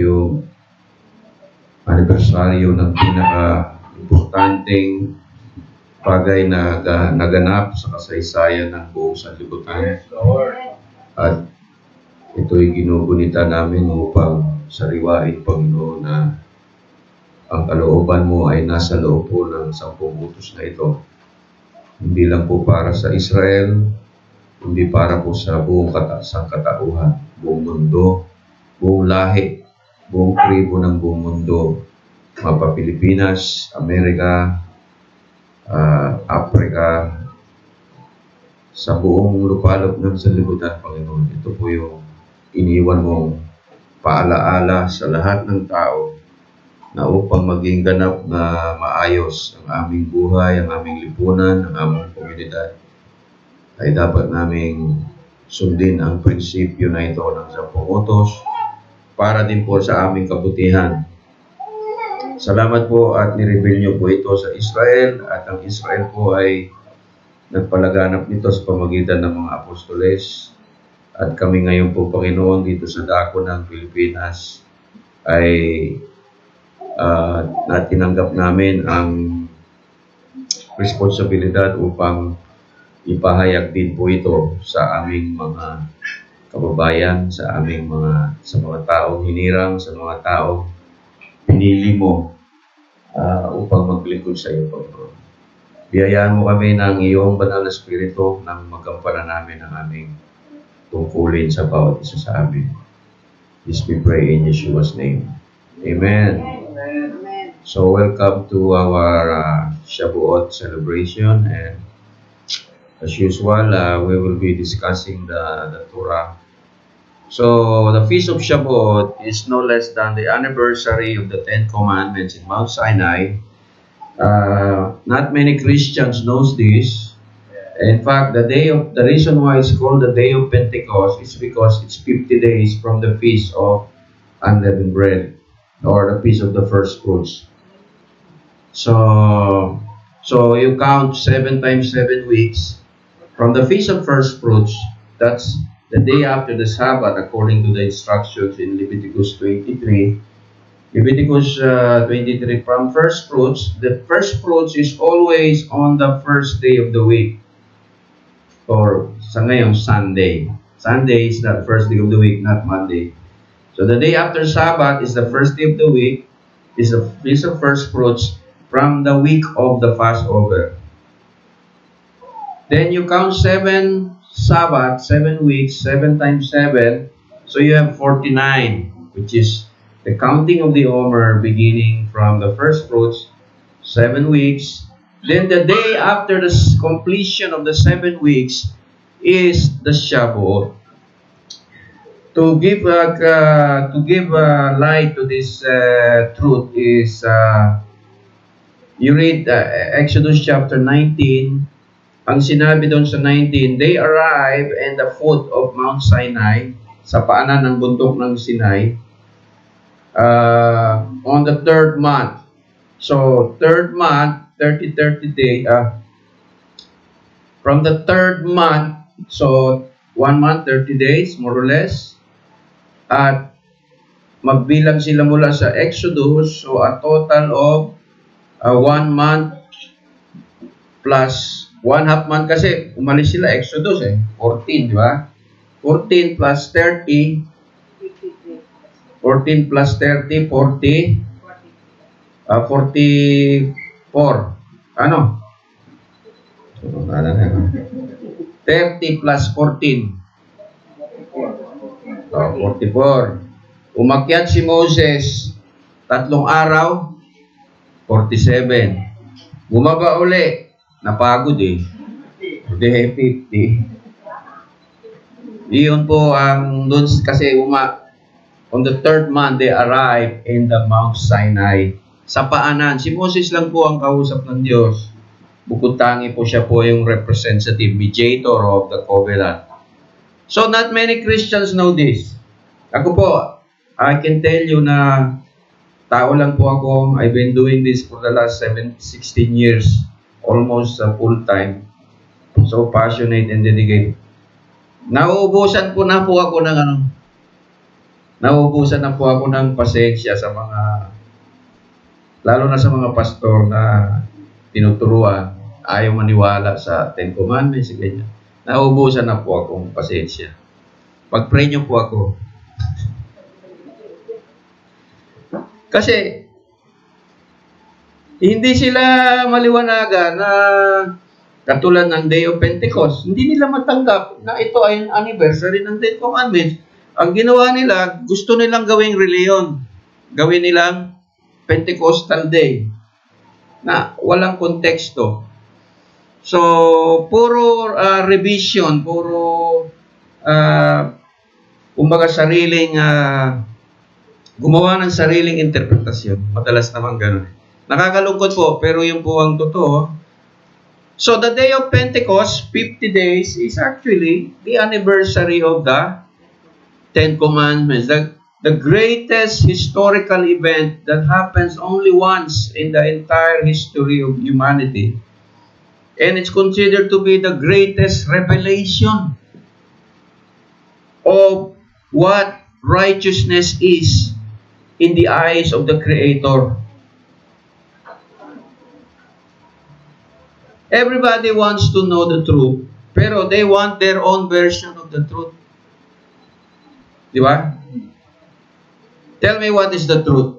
yung anibersaryo ng pinaka-importanteng bagay na naganap sa kasaysayan ng buong sanlibutan. At ito'y ginugunita namin upang sariwain, Panginoon, na ang kalooban mo ay nasa loob po ng 10 utos na ito. Hindi lang po para sa Israel, hindi para po sa buong sangkatauhan, buong mundo, buong lahi, buong tribo ng buong mundo, mapa Pilipinas, Amerika, Africa, sa buong lupalop ng sanlibutan, Panginoon. Ito po yung iniwan mong paalaala sa lahat ng tao na upang maging ganap na maayos ang aming buhay, ang aming lipunan, ang aming komunidad, ay dapat naming sundin ang prinsipyo na ito ng 10 utos para din po sa aming kabutihan. Salamat po at nireveal niyo po ito sa Israel, at ang Israel po ay nagpalaganap nito sa pamagitan ng mga apostoles. At kami ngayon po, Panginoon, dito sa dako ng Pilipinas ay natinanggap namin ang responsibilidad upang ipahayag din po ito sa aming mga kababayan, sa mga taong hinirang, sa mga taong pinili mo upang maglingkod sa iyo, Panginoon. Biyayaan mo kami ng iyong banal na Espiritu nang magampanan namin ang aming tungkulin sa bawat isa sa amin. This we pray in Yeshua's name. Amen. Amen. So welcome to our Shavuot celebration, and as usual, we will be discussing the Torah. So, the Feast of Shavuot is no less than the anniversary of the 10 Commandments in Mount Sinai. Not many Christians knows this. In fact, the reason why it's called the Day of Pentecost is because it's 50 days from the Feast of Unleavened Bread, or the Feast of the First Fruits. So you count 7 times 7 weeks from the Feast of First Fruits. That's the day after the Sabbath, according to the instructions in Leviticus 23. Leviticus 23, from first fruits, the first fruits is always on the first day of the week. Or sa ngayon, Sunday. Sunday is the first day of the week, not Monday. So the day after Sabbath is the first day of the week, is the Feast of First Fruits from the week of the Passover. Then you count 7 Sabbath, 7 weeks, 7 times 7. So you have 49, which is the counting of the Omer beginning from the first fruits, 7 weeks. Then the day after the completion of the 7 weeks is the Shavuot. To give light to this truth is you read Exodus chapter 19. Ang sinabi doon sa 19, they arrive in the foot of Mount Sinai, sa paanan ng bundok ng Sinai, on the 3rd month. So, 3rd month, 30 day, from the 3rd month, so 1 month, 30 days, more or less, at magbilang sila mula sa Exodus, so a total of 1 month plus 1/2 month, kasi umalis sila Exodus 14, di ba? 14 plus 30, 14 plus 30, 40, 44. Ano? 30 plus 14. 44. Umakyat si Moses 3 araw, 47. Bumaba uli. Napagod Hindi, 50. Iyon po ang doon, kasi on the 3rd month, they arrived in the Mount Sinai. Sa paanan, si Moses lang po ang kausap ng Diyos. Bukod tangi po siya po yung representative, mediator of the covenant. So, not many Christians know this. Ako po, I can tell you na tao lang po ako. I've been doing this for the last 16 years. Almost full time. So passionate and dedicated. Nauubusan po na po ako ng Nauubusan na po ako ng pasensya sa mga, lalo na sa mga pastor na tinuturuan, ayaw maniwala sa Ten Commandments, ganyan. Nauubusan na po akong pasensya. Pag-pray niyo po ako. Kasi, hindi sila maliwanagan na katulad ng Day of Pentecost. Hindi nila matanggap na ito ay ang anniversary ng Ten Commandments. Ang ginawa nila, gusto nilang gawing reliyon. Gawin nilang Pentecostal Day na walang konteksto. So, puro revision, puro kumbaga sariling gumawa ng sariling interpretasyon. Madalas naman ganun. Nakakalungkot po, pero yun po ang totoo. So, the day of Pentecost, 50 days, is actually the anniversary of the Ten Commandments. The greatest historical event that happens only once in the entire history of humanity. And it's considered to be the greatest revelation of what righteousness is in the eyes of the Creator. Everybody wants to know the truth, pero they want their own version of the truth. Di ba? Tell me what is the truth.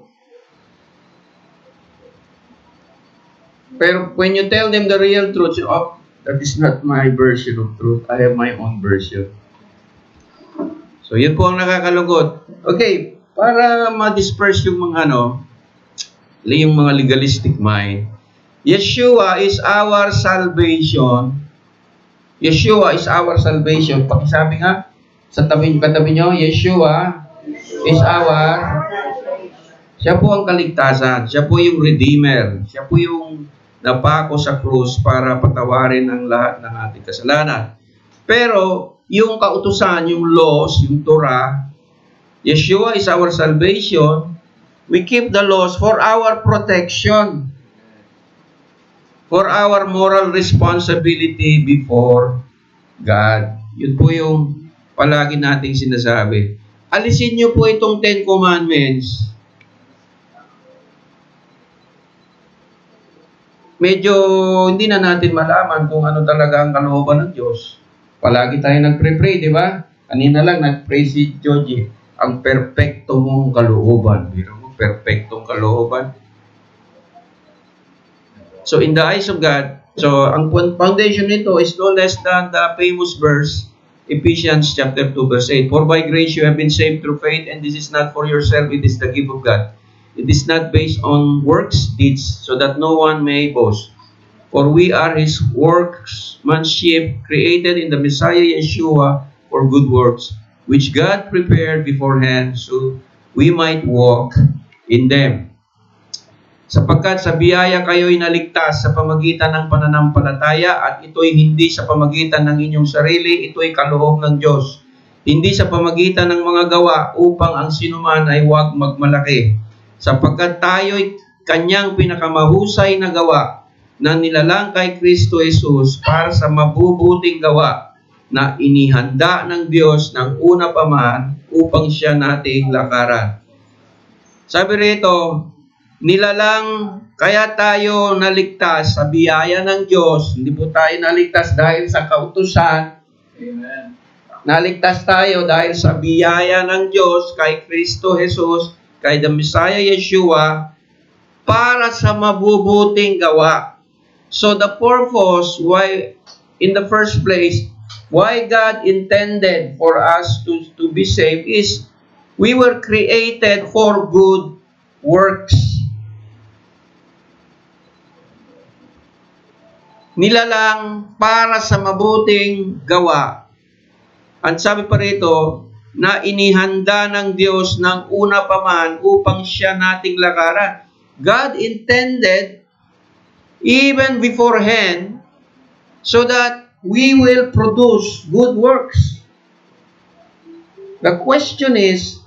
Pero when you tell them the real truth, oh, that is not my version of truth. I have my own version. So, yun po ang nakakalungkot. Okay, para ma-disperse yung mga yung mga legalistic mind, Yeshua is our salvation. Yeshua is our salvation. Pakisabi nga, sa katabi nyo, Yeshua is siya po ang kaligtasan. Siya po yung Redeemer. Siya po yung napako sa krus para patawarin ang lahat ng ating kasalanan. Pero, yung kautusan, yung laws, yung Torah, Yeshua is our salvation. We keep the laws for our protection. For our moral responsibility before God. Yun po yung palagi nating sinasabi. Alisin nyo po itong Ten Commandments. Medyo hindi na natin malaman kung ano talaga ang kalooban ng Diyos. Palagi tayo nagpre-pray, di ba? Kanina lang nagpray si Joji. Ang perpekto mong kalooban. Biro mo, perpektong kalooban. So, in the eyes of God, so, ang foundation nito is no less than the famous verse, Ephesians chapter 2, verse 8. For by grace you have been saved through faith, and this is not for yourself, it is the gift of God. It is not based on works, deeds, so that no one may boast. For we are His workmanship, created in the Messiah Yeshua for good works, which God prepared beforehand, so we might walk in them. Sapagkat sa biyaya kayo'y naligtas sa pamagitan ng pananampalataya at ito'y hindi sa pamagitan ng inyong sarili, ito'y kaloob ng Diyos. Hindi sa pamagitan ng mga gawa upang ang sinuman ay huwag magmalaki. Sapagkat tayo'y kanyang pinakamahusay na gawa na nilalang kay Kristo Jesus para sa mabubuting gawa na inihanda ng Diyos ng una pa man upang siya nating lakaran. Sabi rito, nilalang kaya tayo naligtas sa biyaya ng Diyos. Hindi po tayo naligtas dahil sa kautusan. Amen. Naligtas tayo dahil sa biyaya ng Diyos kay Kristo Jesus, kay the Messiah Yeshua, para sa mabubuting gawa. So the purpose why, in the first place, why God intended for us to be saved is we were created for good works. Nilalang para sa mabuting gawa. At sabi pa rito, na inihanda ng Diyos ng una pa man upang siya nating lakaran. God intended even beforehand so that we will produce good works. The question is,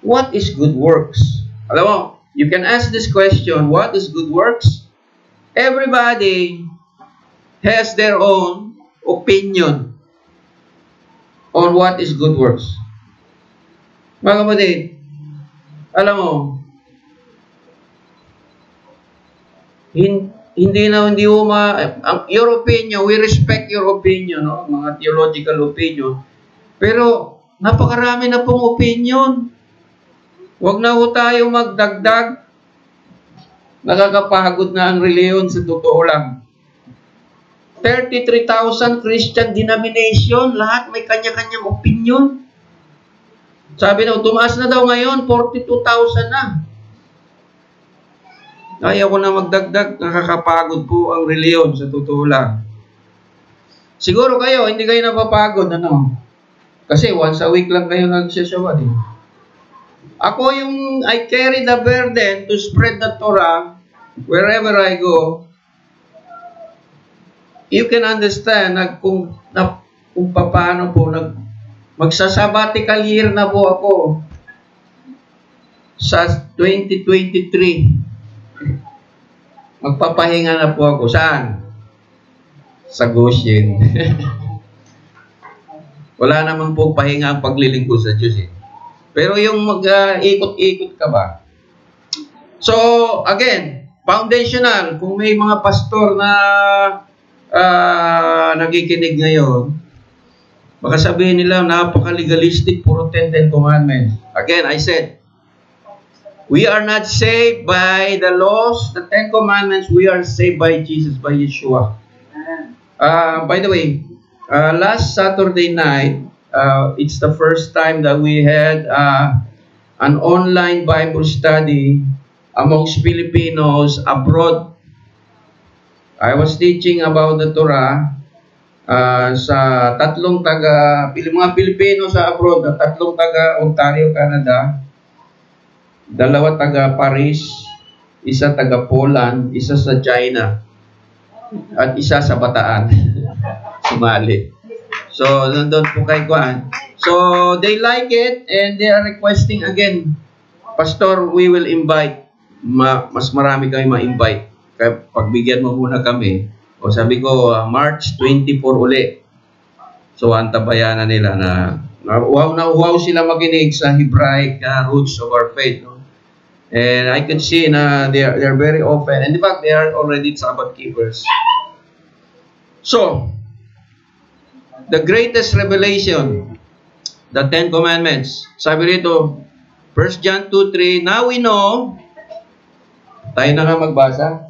what is good works? Alam mo, you can ask this question, what is good works? Everybody has their own opinion on what is good works. Mga kapatid, Alam mo, hindi mo your opinion, we respect your opinion, no? Mga theological opinion. Pero, napakarami na pong opinion. Huwag na ho tayo magdagdag. Nakakapagod na ang reliyon sa totoo lang. 33,000 Christian denomination, lahat may kanya-kanyang opinion. Sabi na, tumaas na daw ngayon, 42,000 na. Ayaw ko na magdagdag, nakakapagod po ang reliyon sa totoo lang. Siguro kayo, hindi kayo napapagod, ano? Kasi once a week lang kayo nagsasawad, eh. Ako I carry the burden to spread the Torah wherever I go. You can understand kung paano po magsasabbatical year na po ako sa 2023. Magpapahinga na po ako. Saan? Sa Goshen. Wala naman po pahinga ang paglilingkod sa Diyos, eh. Pero yung mag-ikot-ikot ka ba? So, again, foundational, kung may mga pastor na nakikinig ngayon, baka sabihin nila, napaka-legalistic, puro 10 commandments. Again, I said, we are not saved by the laws, the 10 commandments, we are saved by Jesus, by Yeshua. By the way, last Saturday night, it's the first time that we had an online Bible study amongst Filipinos abroad. I was teaching about the Torah sa tatlong mga Pilipino sa abroad, tatlong taga Ontario, Canada, 2 taga Paris, isa taga Poland, isa sa China, at isa sa Bataan, Sumali. So, nandun po kay Kuan. So, they like it and they are requesting again, Pastor, we will invite. Mas marami kami ma-invite. Kaya pagbigyan mo muna kami. O sabi ko, March 24 uli. So, antabayan na nila na wow sila makinig sa Hebraic roots of our faith. No? And I can see na they are very open. And in fact, they are already Sabbath keepers. So, the greatest revelation, the 10 commandments. Sabi rito, 1 John 2:3, now we know, tayo na nga magbasa,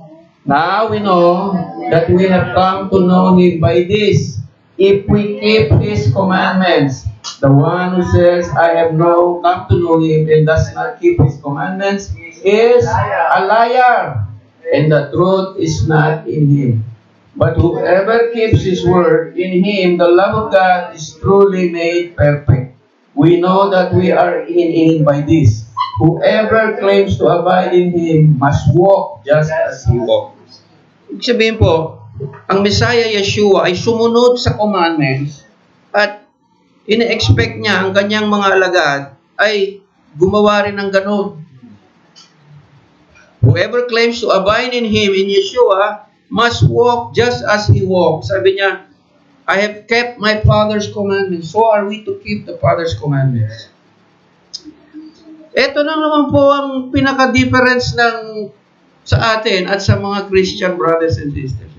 now we know that we have come to know Him by this, if we keep His commandments. The one who says, I have now come to know Him and does not keep His commandments is a liar, and the truth is not in him. But whoever keeps His word, in Him the love of God is truly made perfect. We know that we are in Him by this. Whoever claims to abide in Him must walk just as He walks. Ibig sabihin po, ang Messiah Yeshua ay sumunod sa commandments at ine-expect niya ang kanyang mga alagad ay gumawa rin ng ganun. Whoever claims to abide in Him, in Yeshua, must walk just as He walked. Sabi niya, I have kept my Father's commandments. So are we to keep the Father's commandments. Ito na naman po ang pinaka-difference sa atin at sa mga Christian brothers and sisters.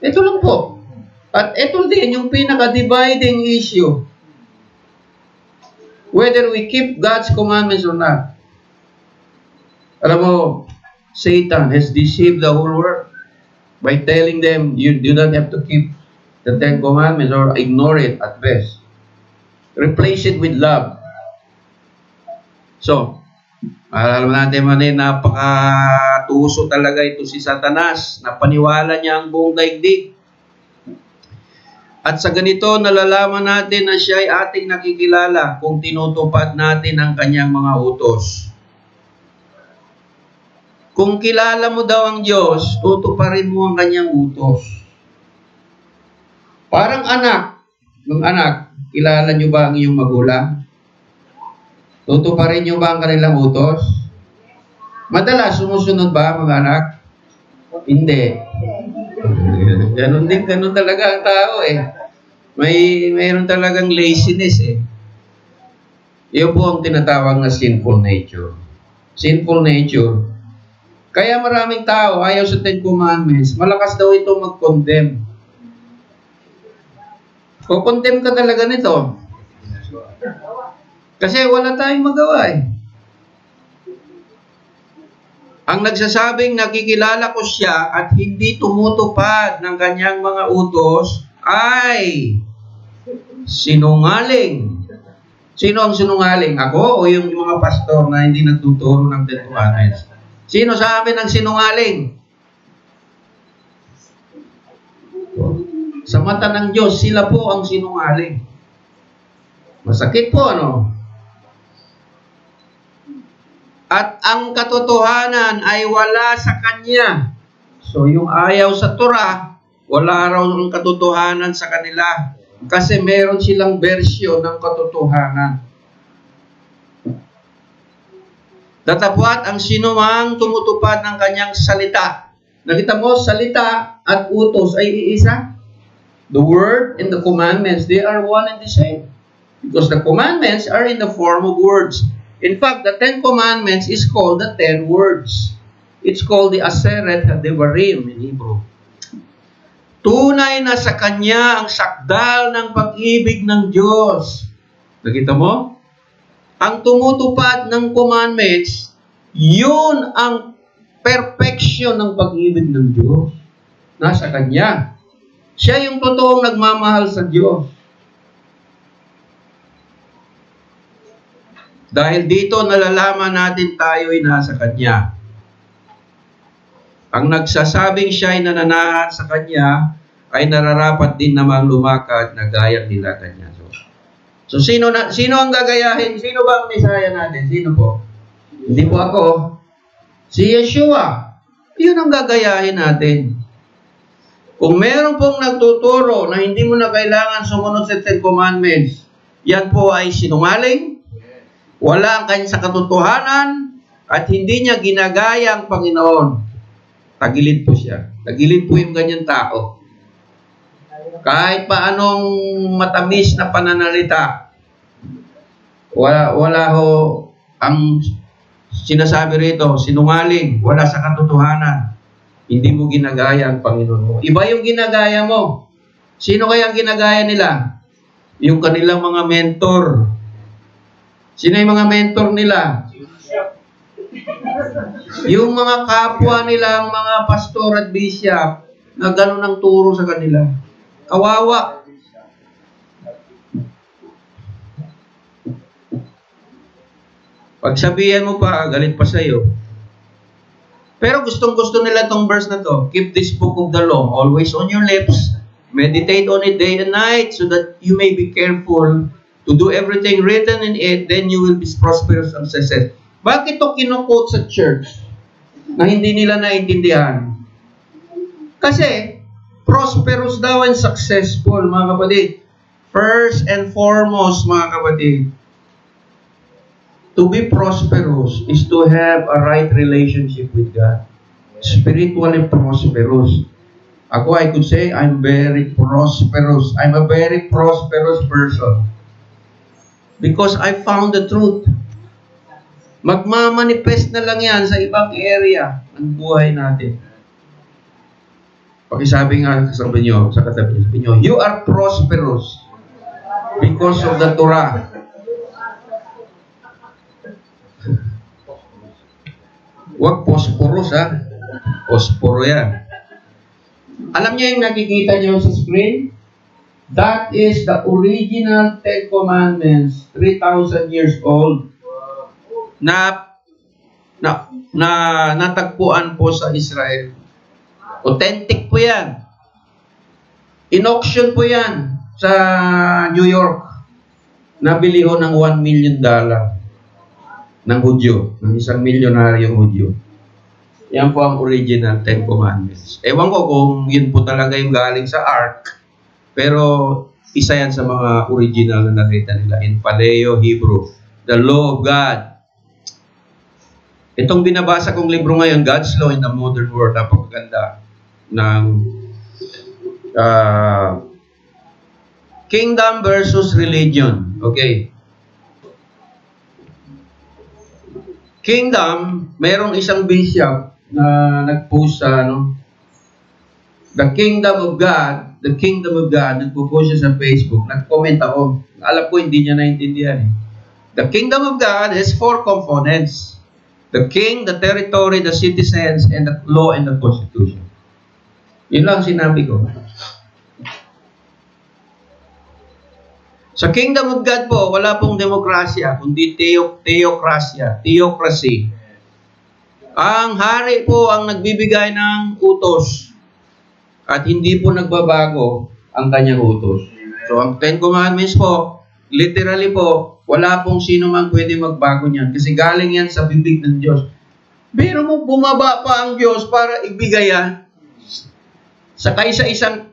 Ito lang po. At ito din yung pinaka-dividing issue. Whether we keep God's commandments or not. Alam mo, Satan has deceived the whole world by telling them you do not have to keep the 10 commandments or ignore it at best. Replace it with love. So, alam natin napakatuso talaga ito si Satanas. Napaniwala niya ang buong daigdig. At sa ganito, nalalaman natin na siya ay ating nakikilala kung tinutupad natin ang kanyang mga utos. Kung kilala mo daw ang Diyos, tutuparin mo ang kanyang utos. Parang anak. Ng anak, kilala nyo ba ang iyong magulang? Tutuparin nyo ba ang kanilang utos? Madalas, sumusunod ba mga anak? Hindi. Ganun talaga ang tao eh. Mayroon talagang laziness eh. Iyon po ang tinatawag na sinful nature. Sinful nature. Kaya maraming tao ayaw sa Ten Commandments. Malakas daw ito mag-condemn. Ko-condemn ka talaga nito. Kasi wala tayong magawa eh. Ang nagsasabing nakikilala ko siya at hindi tumutupad ng kanyang mga utos ay sinungaling. Sino ang sinungaling? Ako o yung mga pastor na hindi nagtuturo ng Ten Commandments? Sino sa amin ang sinungaling? Sa mata ng Diyos, sila po ang sinungaling. Masakit po, ano? At ang katotohanan ay wala sa Kanya. So, yung ayaw sa Torah, wala raw ang katotohanan sa kanila. Kasi meron silang bersyon ng katotohanan. Datapwat ang sinumang tumutupad ng kanyang salita. Nakita mo, salita at utos ay iisa. The word and the commandments, they are one and the same. Because the commandments are in the form of words. In fact, the 10 Commandments is called the 10 words. It's called the Aseret HaDevarim in Hebrew. Tunay na sa Kanya ang sakdal ng pag-ibig ng Diyos. Nakita mo? Ang tumutupad ng commandments, yun ang perfection ng pag-ibig ng Diyos. Nasa Kanya. Siya yung totoong nagmamahal sa Diyos. Dahil dito nalalaman natin tayo'y nasa Kanya. Ang nagsasabing siya'y nananahan sa Kanya ay nararapat din namang lumakad na gaya nila Kanya. So sino ang gagayahin? Sino ba ang Mesaya natin? Sino po? Hindi po ako. Si Yeshua. Yun ang gagayahin natin. Kung meron pong nagtuturo na hindi mo na kailangan sumunod sa 10 Commandments, yan po ay sinungaling, wala ang kanya sa katotohanan, at hindi niya ginagaya ang Panginoon. Tagilid po siya. Tagilid po yung ganyan tao. Kahit pa anong matamis na pananalita, wala ho ang sinasabi rito, sinungaling, wala sa katotohanan. Hindi mo ginagaya ang Panginoon mo. Iba yung ginagaya mo. Sino kaya ang ginagaya nila? Yung kanilang mga mentor. Sino yung mga mentor nila? Yung mga kapwa nila, mga pastor at bishop, na gano'n ang turo sa kanila. Kawawa. Pagsabihan mo pa, galit pa sa'yo. Pero gustong-gusto nila tong verse na to. Keep this book of the law always on your lips. Meditate on it day and night so that you may be careful to do everything written in it, then you will be prosperous and success. Bakit ito kinukot sa church na hindi nila naintindihan? Kasi prosperous daw and successful, mga kapatid. First and foremost, mga kapatid, to be prosperous is to have a right relationship with God. Spiritually prosperous. Ako, I could say, I'm very prosperous. I'm a very prosperous person. Because I found the truth. Magmamanifest na lang yan sa ibang area ng buhay natin. Pakisabi nga sa katabi nyo, you are prosperous because of the Torah. Huwag posporos, ha? Posporo yan. Alam niyo yung nakikita niyo sa screen? That is the original 10 Commandments, 3,000 years old, na natagpuan po sa Israel. Authentic po yan. In-auction po yan sa New York. Nabili ho ng $1 million ng Hudyo, ng isang milyonaryong Hudyo. Yan po ang original 10 Commandments. Ewan ko kung yun po talaga yung galing sa Ark, pero isa yan sa mga original na nakita nila in Paleo Hebrew. The Law of God. Itong binabasa kong libro ngayon, God's Law in the Modern World, napakaganda ng Kingdom versus Religion. Okay. kingdom, mayroong isang bishop na nag-post sa the kingdom of God, nagpo-post siya sa Facebook, nag-comment ako. Alam ko hindi niya naintindihan eh. The kingdom of God has 4 components. The king, the territory, the citizens, and the law and the constitution. Yun lang sinabi ko. Sa kingdom of God po, wala pong demokrasya, kundi theocracy. Ang hari po ang nagbibigay ng utos at hindi po nagbabago ang kanyang utos. So, ang 10 Commandments po, literally po, wala pong sino man pwede magbago niyan kasi galing yan sa bibig ng Diyos. Pero mo, bumaba pa ang Diyos para ibigay yan sa kaisa-isang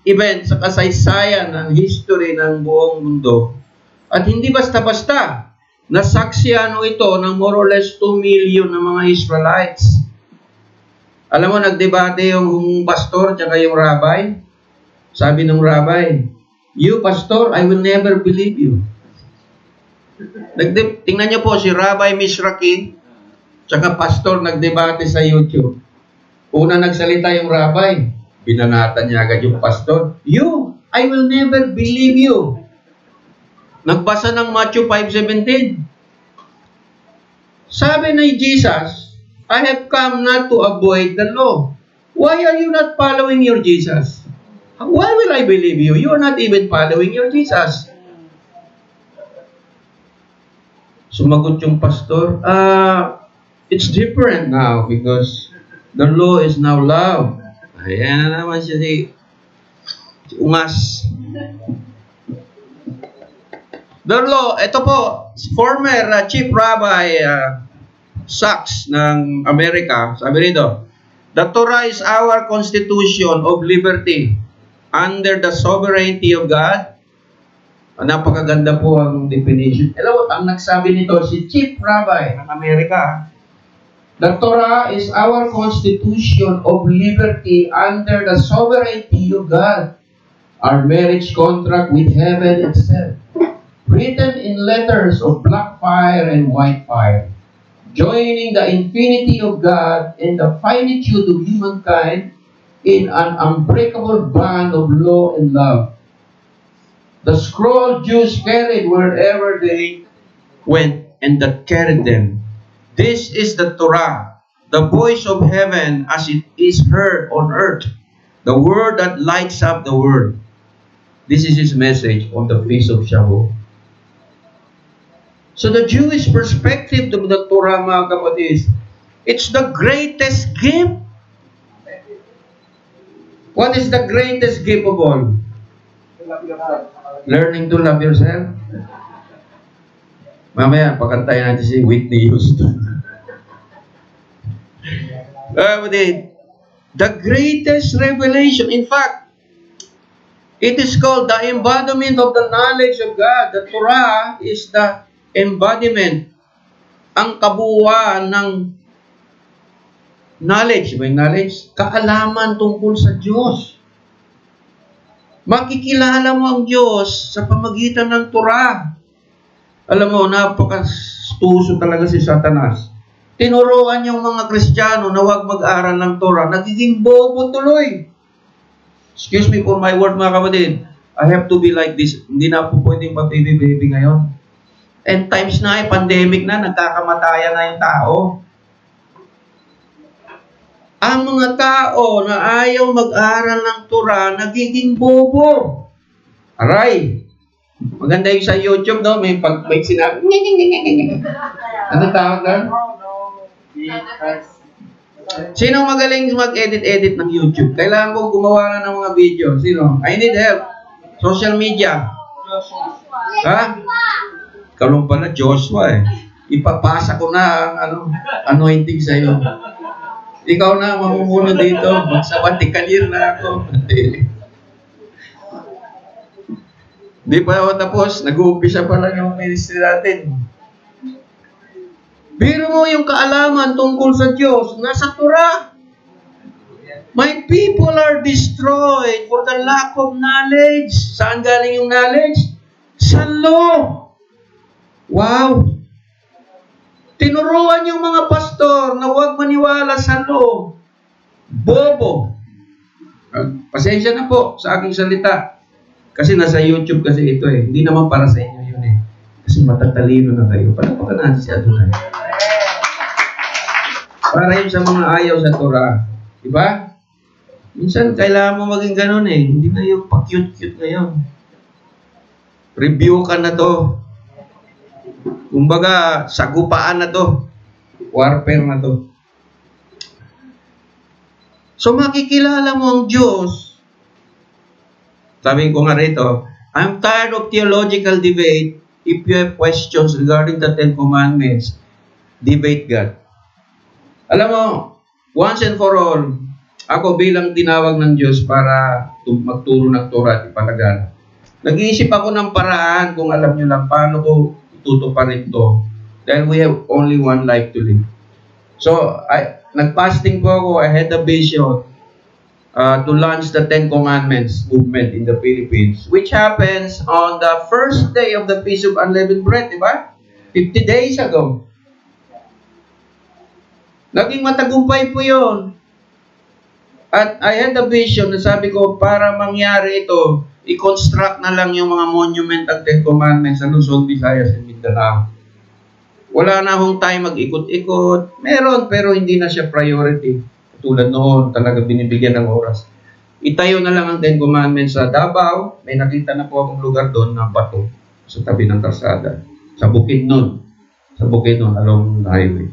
event, sa kasaysayan ng history ng buong mundo. At hindi basta-basta, nasaksiyan ito ng more or less 2 million ng mga Israelites. Alam mo, nagdebate yung pastor at yung rabbi. Sabi ng rabbi, "You, pastor, I will never believe you." Tingnan niyo po si Rabbi Mishraki tsaka pastor nagdebate sa YouTube. Una nagsalita yung rabbi, binanatan niya agad yung pastor. "You, I will never believe you." Nagbasa ng Matthew 5:17. Sabi ni Jesus, "I have come not to avoid the law." Why are you not following your Jesus? Why will I believe you? You are not even following your Jesus. Sumagot yung pastor, "It's different now because the law is now love." Ayan na naman siya si Ungas. The law, ito po, former Chief Rabbi Sachs ng Amerika, sabi rito, "The Torah is our constitution of liberty under the sovereignty of God." Napakaganda po ang definition. Hello, ang nagsabi nito si Chief Rabbi ng Amerika. "The Torah is our constitution of liberty under the sovereignty of God, our marriage contract with heaven itself, written in letters of black fire and white fire, joining the infinity of God and the finitude of humankind in an unbreakable bond of law and love. The scroll Jews carried wherever they went, and that carried them. This is the Torah, the voice of heaven as it is heard on earth, the word that lights up the world." This is his message on the Feast of Shavuot. So the Jewish perspective of the Torah, mga kapatid, it's the greatest gift. What is the greatest gift of all? Learning to love yourself. Mamaya, pakantayin natin si Whitney Houston. The greatest revelation. In fact, it is called the embodiment of the knowledge of God. The Torah is the embodiment. Ang kabuuan ng knowledge. Ba yung knowledge? Kaalaman tungkol sa Diyos. Makikilala mo ang Diyos sa pamagitan ng Torah. Alam mo, napakastuso talaga si Satanas. Tinuruan yung mga Kristiyano na huwag mag-aral ng Torah. Nagiging bobo tuloy. Excuse me for my word, mga kapatid. I have to be like this. Hindi na po pwedeng pa-baby-baby ngayon. And times na pandemic na, nagkakamatayan na yung tao. Ang mga tao na ayaw mag-aral ng Torah, nagiging bobo. Aray! Maganda yung sa YouTube, no? May sinabi. Ano tawag doon? Sino magaling mag-edit-edit ng YouTube? Kailangan kong gumawa na ng mga video. Sino? I need help. Social media. Ha? Kalong pala, Joshua eh. Ipapasa ko na ang anointing sa'yo. Ikaw na mamumuno dito. Magsabati-kalir na ako. Di pa ako tapos. Nag-uumpisa pa lang yung ministry natin. Biro mo yung kaalaman tungkol sa Diyos. Nasa Torah. My people are destroyed for the lack of knowledge. Saan galing yung knowledge? Sa law. Wow. Tinuruan yung mga pastor na huwag maniwala sa law. Bobo. Pasensya na po sa aking salita. Kasi nasa YouTube kasi ito eh. Hindi naman para sa inyo yun eh. Kasi matatalino na kayo. Palapakan natin si Adonai. Para yun sa mga ayaw sa Torah. Diba? Minsan, kailangan mo maging ganun eh. Hindi na yung pa-cute-cute ngayon. Review ka na to. Kumbaga, sagupaan na to. Warfare na to. So, makikilala mo ang Diyos. Sabi ko nga rito, I'm tired of theological debate. If you have questions regarding the Ten Commandments, debate God. Alam mo, once and for all, ako bilang tinawag ng Diyos para magturo ng Torah at ipalagan. Nag-iisip ako ng paraan kung alam nyo lang paano ko tutuparin ito. Dahil we have only one life to live. So, nag-fasting po ako. I had a vision to launch the Ten Commandments movement in the Philippines, which happens on the first day of the Feast of Unleavened Bread, di ba? 50 days ago. Naging matagumpay po yun. At I had a vision na sabi ko, para mangyari ito, i-construct na lang yung mga monument ng Ten Commandments sa Luzon, Visayas, and Mindanao. Wala na akong time mag-ikot-ikot. Meron, pero hindi na siya priority. Tulad noon, talaga binibigyan ng oras. Itayo na lang ang Ten Commandments sa Davao. May nakita na po akong lugar doon na bato sa tabi ng kalsada. Sa Bukidnon. Sa Bukidnon, along the highway.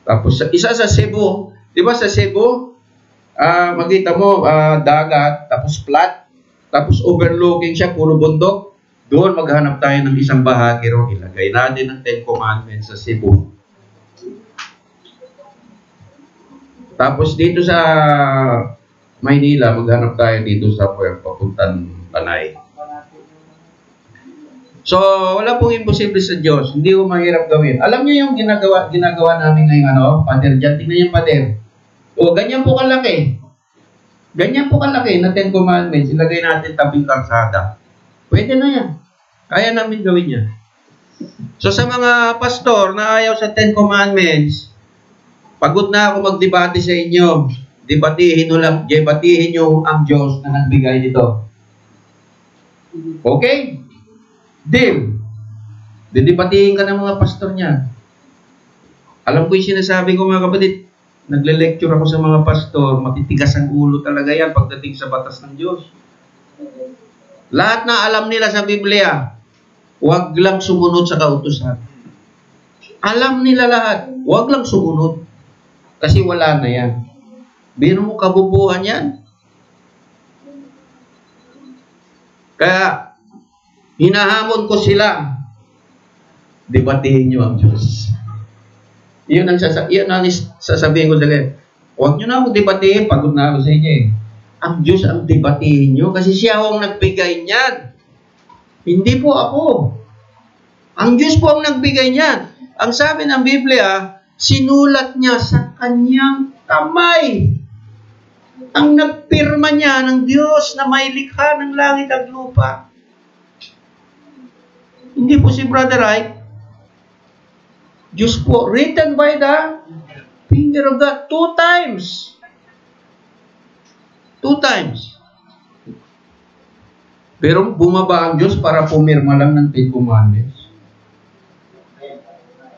Tapos, isa sa Cebu. Di ba sa Cebu, makita mo, dagat, tapos flat, tapos overlooking siya, puro bundok. Doon maghanap tayo ng isang bahagi ro. Ilagay natin ang Ten Commandments sa Cebu. Tapos dito sa Maynila, maghanap tayo dito sa papuntang Panay. So, wala pong imposible sa Diyos. Hindi ko mahirap gawin. Alam niyo yung ginagawa namin ngayon, Pader, dyan, tingnan yung Pader. O, ganyan po kalaki. Ganyan po kalaki na Ten Commandments, ilagay natin tabing kalsada. Pwede na yan. Kaya namin gawin yan. So sa mga pastor na ayaw sa Ten Commandments, pagod na ako magdebate sa inyo. Debatihin nyo ang Diyos na nagbigay nito. Okay? Deal. Didebatihin ka ng mga pastor niya. Alam ko yung sinasabi ko mga kapatid, nagle-lecture ako sa mga pastor, matitigas ang ulo talaga yan pagdating sa batas ng Diyos. Lahat na alam nila sa Biblia, huwag lang sumunod sa kautusan. Alam nila lahat, huwag lang sumunod. Kasi wala na yan. Biro mo kabubuhan yan. Kaya, hinahamon ko sila, debatihin nyo ang Diyos. Yun ang sasabihin ko sa kanila. Huwag nyo na akong debatihin, pagod na ako sa inyo eh. Ang Diyos ang debatihin nyo kasi siya ang nagbigay niyan. Hindi po ako. Ang Diyos po ang nagbigay niyan. Ang sabi ng Biblia, sinulat niya sa kanyang kamay. Ang nagpirma niya ng Diyos na may likha ng langit at lupa. Hindi po si Brother Ike. Diyos po, written by the finger of God 2 times. 2 times. Pero bumaba ang Diyos para pumirma lang ng Ten Commandments.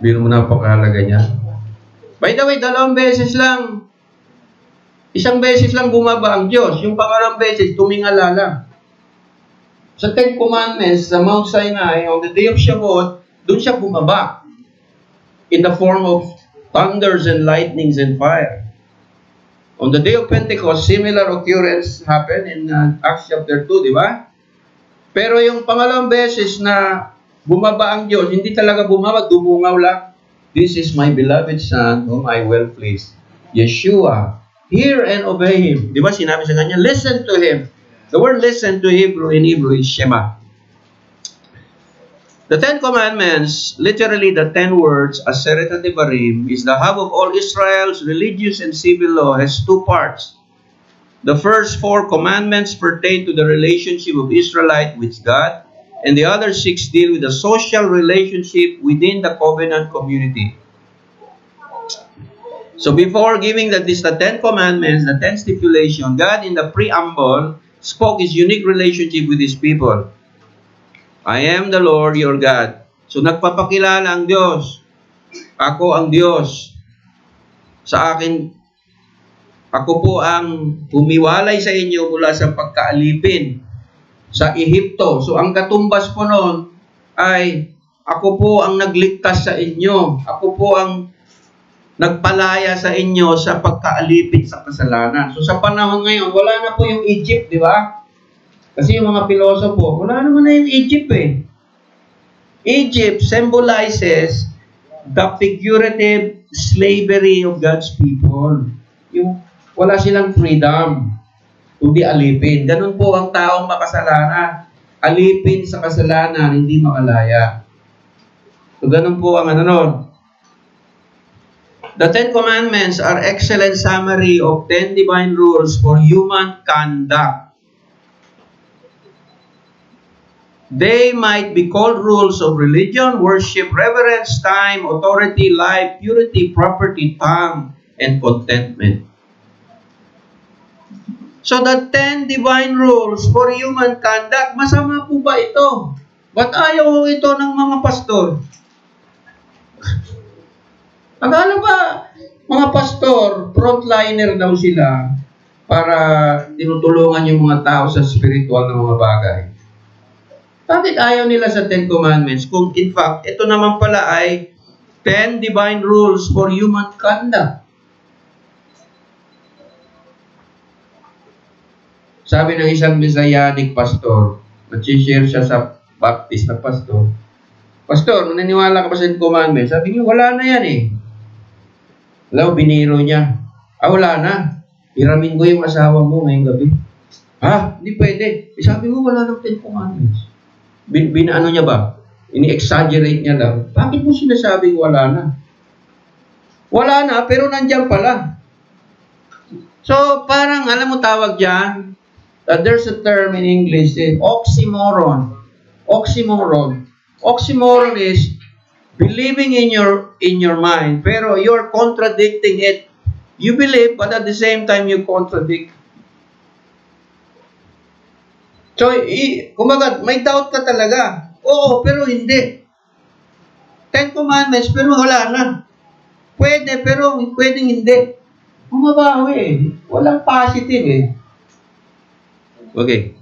Biro mo napakahalaga niya. By the way, 2 beses lang. 1 beses lang bumaba ang Diyos. Yung pangalawang beses, tumingala lang. Sa Ten Commandments, sa Mount Sinai, on the day of Shavuot, doon siya bumaba. In the form of thunders and lightnings and fire. On the day of Pentecost, similar occurrence happened in Acts chapter 2, di ba? Pero yung pangalawang beses na bumaba ang Diyos, hindi talaga bumaba, dumungaw lang. This is my beloved Son, whom I well please. Yeshua, hear and obey Him. Di ba sinabi sa kanya, listen to Him. The word listen to in Hebrew is Shema. The Ten Commandments, literally the 10 words, Aseret HaDevarim, is the hub of all Israel's religious and civil law, has 2 parts. The first 4 commandments pertain to the relationship of Israelite with God, and the other 6 deal with the social relationship within the covenant community. So before giving the 10 commandments, the 10 stipulation, God in the preamble spoke His unique relationship with His people. I am the Lord your God. So nagpapakilala ang Diyos. Ako ang Diyos. Sa akin, ako po ang humiwalay sa inyo mula sa pagkaalipin sa Ehipto. So ang katumbas po noon ay ako po ang nagligtas sa inyo. Ako po ang nagpalaya sa inyo sa pagkaalipin sa kasalanan. So sa panahon ngayon, wala na po yung Egypt, di ba? Kasi yung mga pilosopo, wala naman na yung Egypt eh. Egypt symbolizes the figurative slavery of God's people. Yung wala silang freedom, kundi alipin. Ganun po ang taong makasalanan. Alipin sa kasalanan, hindi makalaya. So ganun po ang ano nun. The 10 Commandments are excellent summary of 10 divine rules for human conduct. They might be called rules of religion, worship, reverence, time, authority, life, purity, property, tongue, and contentment. So the 10 divine rules for human conduct, masama po ba ito? Ba't ayaw ito ng mga pastor? Akala ba mga pastor, frontliner daw sila para tinutulungan yung mga tao sa spiritual na mga bagay? Bakit ayaw nila sa 10 Commandments? Kung in fact, ito naman pala ay 10 divine rules for human conduct. Sabi ng isang Messianic pastor, nag-share siya sa Baptist na pastor, Pastor, naniniwala ka ba sa 10 Commandments? Sabi niya, wala na yan eh. Alam, biniro niya. Wala na. Hiramin ko yung asawa mo ngayong gabi. Hindi pwede. Sabi mo, wala ng 10 Commandments. Binaano niya ba? Ini-exaggerate niya lang. Bakit mo sinasabing wala na? Wala na, pero nandiyan pala. So, parang, alam mo tawag dyan, there's a term in English, oxymoron. Oxymoron. Oxymoron is believing in your mind, pero you're contradicting it. You believe, but at the same time, you contradict. So, kumbaga, may doubt ka talaga. Oo, pero hindi. 10 Commandments, pero wala na. Pwede, pero pwedeng hindi. Bumabawi eh. Walang positive eh. Okay.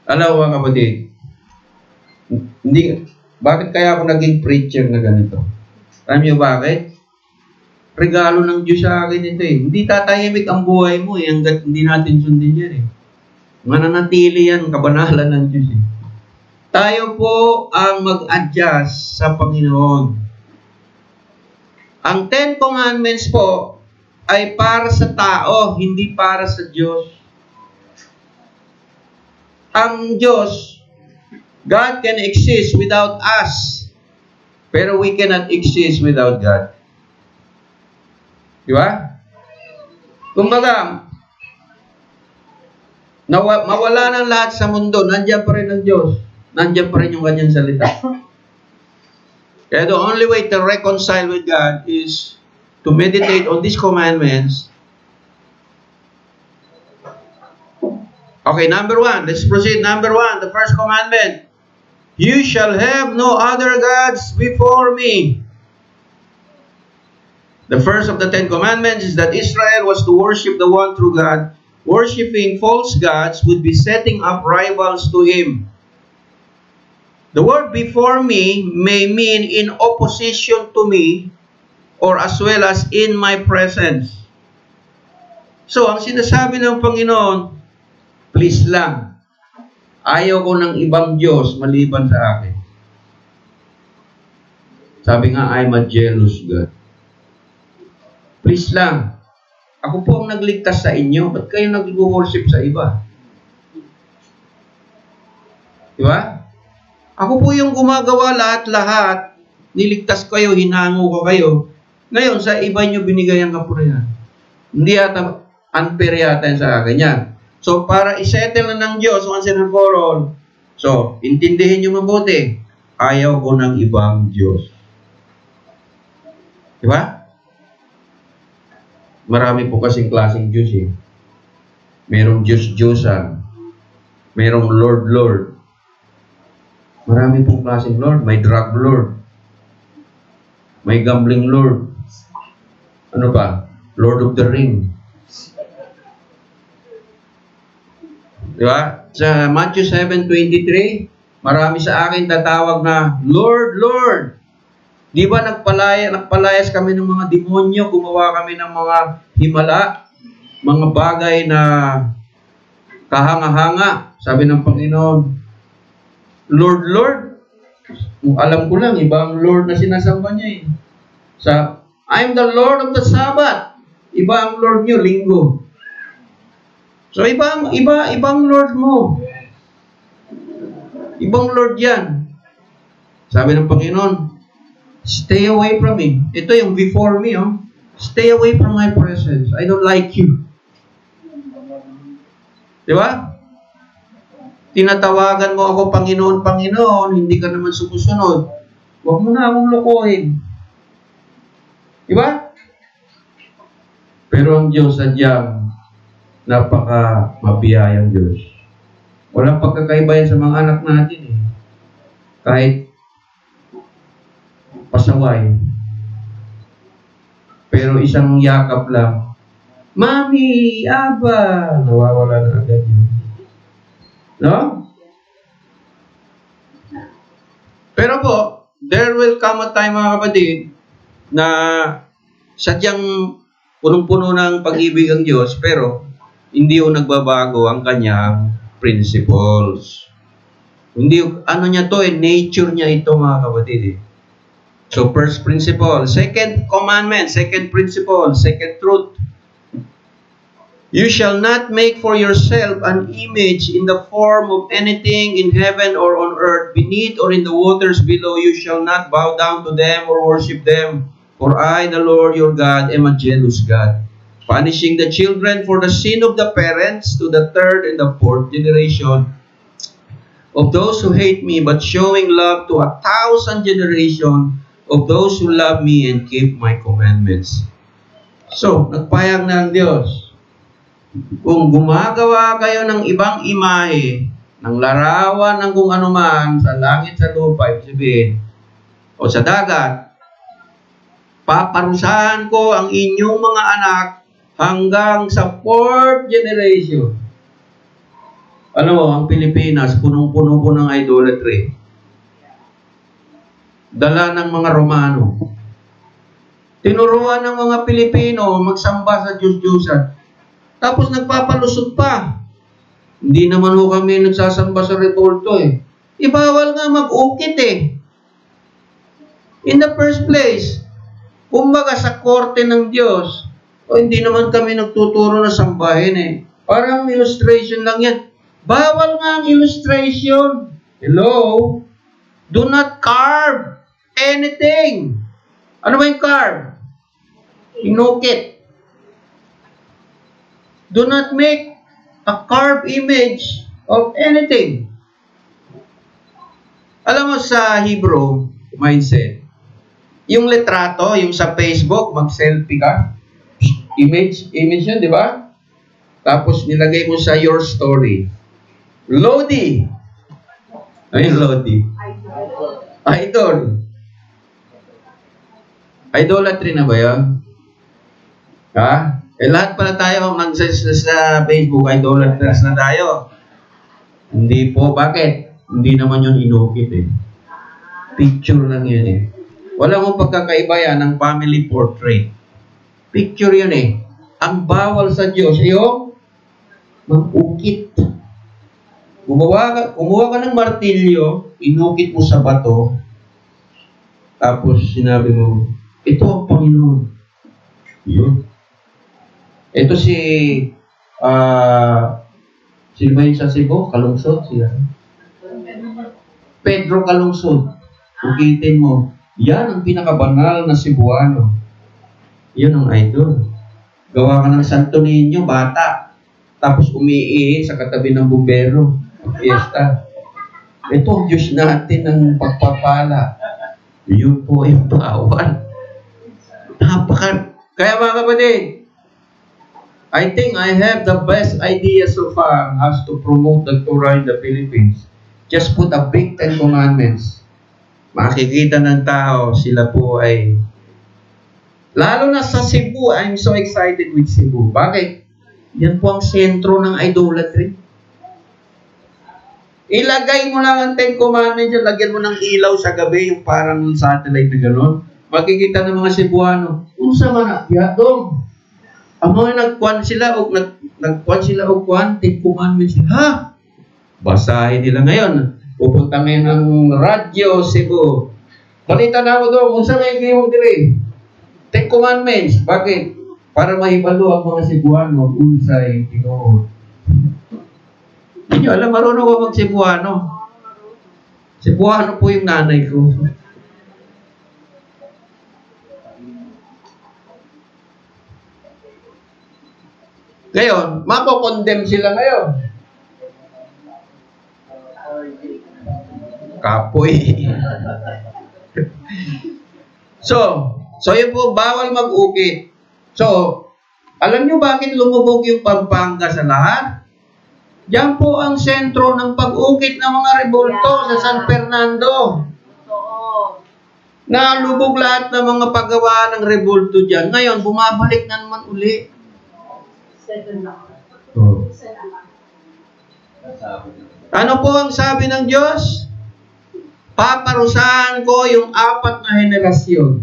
Alam mo mga kapatid, bakit kaya ako naging preacher na ganito? Alam niyo bakit? Regalo ng Diyos sa akin ito eh. Hindi tatahimik ang buhay mo eh, hanggat hindi natin sundin yan eh. Mananatili yan, kabanalan ng Diyos eh. Tayo po ang mag-adjust sa Panginoon. Ang 10 Commandments po ay para sa tao, hindi para sa Diyos. Ang Diyos, God can exist without us, pero we cannot exist without God. Di ba? Kumbaga, mawala ng lahat sa mundo, nandiyan pa rin ang Diyos. Nandiyan pa rin yung kanyang salita. Kaya the only way to reconcile with God is to meditate on these commandments. Okay, number 1. Let's proceed. Number 1, the first commandment. You shall have no other gods before me. The first of the 10 commandments is that Israel was to worship the one true God. Worshipping false gods would be setting up rivals to Him. The word before me may mean in opposition to me or as well as in my presence. So, ang sinasabi ng Panginoon, please lang, ayaw ko ng ibang Diyos maliban sa akin. Sabi nga, I'm a jealous God. Please lang, ako po ang nagligtas sa inyo. Ba't kayo nag-worship sa iba? Di ba? Ako po yung gumagawa lahat-lahat. Niligtas kayo, hinango ko kayo. Ngayon, sa iba nyo binigay ang kapurihan. Hindi yata, unfair yata yan sa akin yan. So, para isettle na ng Diyos once and for all, so, intindihin nyo mabuti, ayaw ko ng ibang Diyos. Di ba? Marami po kasing klaseng Diyos eh. Merong Diyos-Diyosan. Merong Lord-Lord. Marami pong klaseng Lord. May drug Lord. May gambling Lord. Ano pa? Lord of the Ring. Di ba? Sa Matthew 7:23, marami sa akin tatawag na, Lord, Lord. Di ba nagpalayas kami ng mga demonyo, gumawa kami ng mga himala, mga bagay na kahanga-hanga. Sabi ng Panginoon, Lord, Lord. Alam ko lang, ibang Lord na sinasamba niya eh. I'm the Lord of the Sabbath. Iba ang Lord niyo, linggo. So, ibang Lord mo. Ibang Lord yan. Sabi ng Panginoon, stay away from me. Ito yung before me, oh. Stay away from my presence. I don't like you. Di ba? Tinatawagan mo ako, Panginoon, Panginoon, hindi ka naman sumusunod. Huwag mo na akong lokohin. Di ba? Pero ang Diyos, sadyang napaka-mabiyayang Diyos. Walang pagkakaiba yan sa mga anak natin eh. Kahit pasaway. Pero isang yakap lang, Mami, Aba, nawawala na agad yun. No? Pero po, there will come a time, mga kapatid, na sadyang punong-puno ng pag-ibig ang Diyos, pero hindi yung nagbabago ang kanyang principles. Hindi, ano niya to, nature niya ito, mga kapatid. So, first principle. Second commandment, second principle, second truth. You shall not make for yourself an image in the form of anything in heaven or on earth, beneath or in the waters below. You shall not bow down to them or worship them. For I, the Lord your God, am a jealous God, punishing the children for the sin of the parents to the third and the fourth generation of those who hate me, but showing love to 1,000 generations of those who love me and keep my commandments. So, nagpayag na ang Diyos. Kung gumagawa kayo ng ibang imahe, ng larawan ng kung ano man, sa langit, sa lupa, sabihin, o sa dagat, paparusahan ko ang inyong mga anak hanggang sa 4th generation. Alam mo, ang Pilipinas, punong-puno po ng idolatry. Dala ng mga Romano. Tinuruan ng mga Pilipino magsamba sa Diyos-Diyosan. Tapos nagpapalusot pa. Hindi naman ho kami nagsasamba sa revolto eh. Ibawal nga mag-ukit eh. In the first place, kumbaga sa korte ng Diyos, hindi naman kami nagtuturo na sambahin eh. Parang illustration lang yan. Bawal nga ang illustration. Hello? Do not carve anything. Ano ba yung carve? Inukit. Do not make a carved image of anything. Alam mo sa Hebrew mindset, yung litrato, yung sa Facebook, mag-selfie ka, image yun, di ba? Tapos nilagay mo sa your story. Lodi. Ay, Lodi. Idol. Idolatry na ba yun? Ha? Lahat pala tayo sa Facebook, idolaters na tayo. Hindi po. Bakit? Hindi naman yun inukit eh. Picture lang yun eh. Wala mong pagkakaiba yan ng family portrait. Picture yun eh. Ang bawal sa Diyos, yung mag-ukit. Kumuha ka ng martilyo, inukit mo sa bato, tapos sinabi mo, ito ang Panginoon. Yun. Ito si ba yung sa Cebu? Kalungsod siya. Pedro Kalungsod. Ukitin mo. Yan ang pinakabanal na Cebuano. Yun ang idol. Gawa ka ng Santo Niño, bata. Tapos umiihi sa katabi ng bumbero. Fiesta. Ito ang Diyos natin ng pagpapala. Yun po ay bawal. Kaya mga kapatid, I think I have the best idea so far as to promote the Torah in the Philippines. Just put a big 10 commandments. Makikita ng tao, sila po ay, lalo na sa Cebu, I'm so excited with Cebu. Bakit? Yan po ang sentro ng idolatry. Ilagay mo lang ang 10 commandments dyan, lagyan mo ng ilaw sa gabi, yung parang satellite na gano'n. Makikita ng mga Cebuano, unsa man na, dong. Ang mga nagkuhan sila o 10 commandments. Ha? Basahin nila ngayon. Pupunta ngayon ng Radyo Cebu. Balita na ako doon, kung saan may giwag dili. 10 commandments. Bakit? Para mahibalo ang mga Cebuano kung sa'y tinuod. Hindi nyo alam, marunong ko mag-Cebuano. Cebuano po yung nanay ko. Ngayon, mako-condemn sila ngayon. Kapoy. So yun po, bawal mag-ukit. So, alam nyo bakit lumubog yung Pampanga sa lahat? Diyan po ang sentro ng pag-ukit ng mga rebulto sa San Fernando. Nalubog lahat ng mga paggawa ng rebulto dyan. Ngayon, bumabalik na naman uli. Ano po ang sabi ng Diyos? Paparusahan ko yung 4 na henerasyon.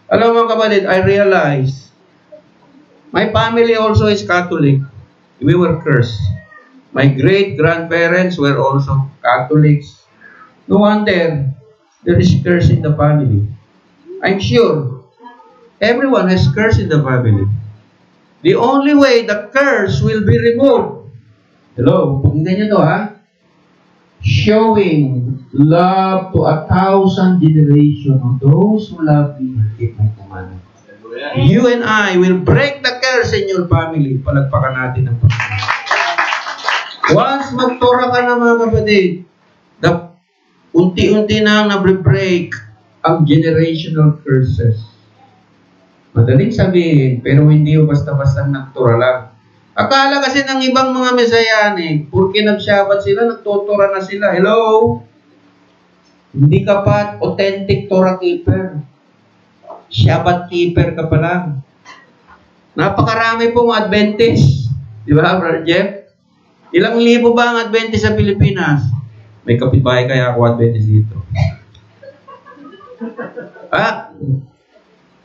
Alam mo mga kapatid, I realize, my family also is Catholic. We were cursed. My great-grandparents were also Catholics. No wonder there is curse in the family. I'm sure everyone has curse in the family. The only way the curse will be removed. Hello, pakinggan nyo to ha. Showing love to 1,000 generations of those who love me and keep my commandments. You and I will break the curse in your family. Palagpakan natin ang Panginoon. Once magtora ka na mga kapatid, unti-unti na nabreak ang generational curses. Madaling sabihin, pero hindi yung basta-basta nagtura lang. Akala kasi ng ibang mga Mesayanik, porque nagsabat sila, nagtutura na sila. Hello? Hindi ka pa authentic Torah keeper. Shabbat keeper ka pa lang. Napakarami pong Adventist. Di ba, Brother Jeff? Ilang libo ba ang Adventist sa Pilipinas? May kapitbahay kaya ako Adventist dito.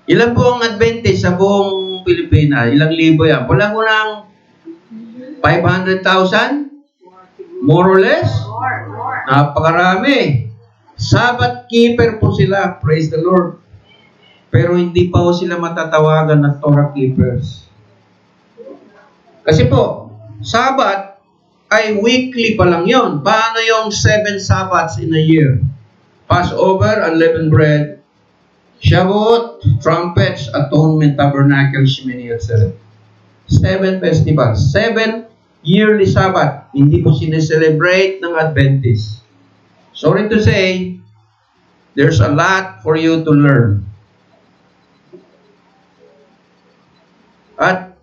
Ilan po ang Adventist sa buong Pilipinas? Ilang libo yan? Wala ko ng 500,000? More or less? Napakarami. Sabbath keeper po sila. Praise the Lord. Pero hindi pa po sila matatawagan ng Torah keepers. Kasi po, Sabbath ay weekly pa lang yon. Paano yung 7 Sabbaths in a year? Passover, unleavened bread, Shavuot, trumpets, atonement, tabernacle, Shemini, etc. 7 festivals. 7 yearly Sabbath. Hindi po sineselebrate ng Adventist. Sorry to say, there's a lot for you to learn. At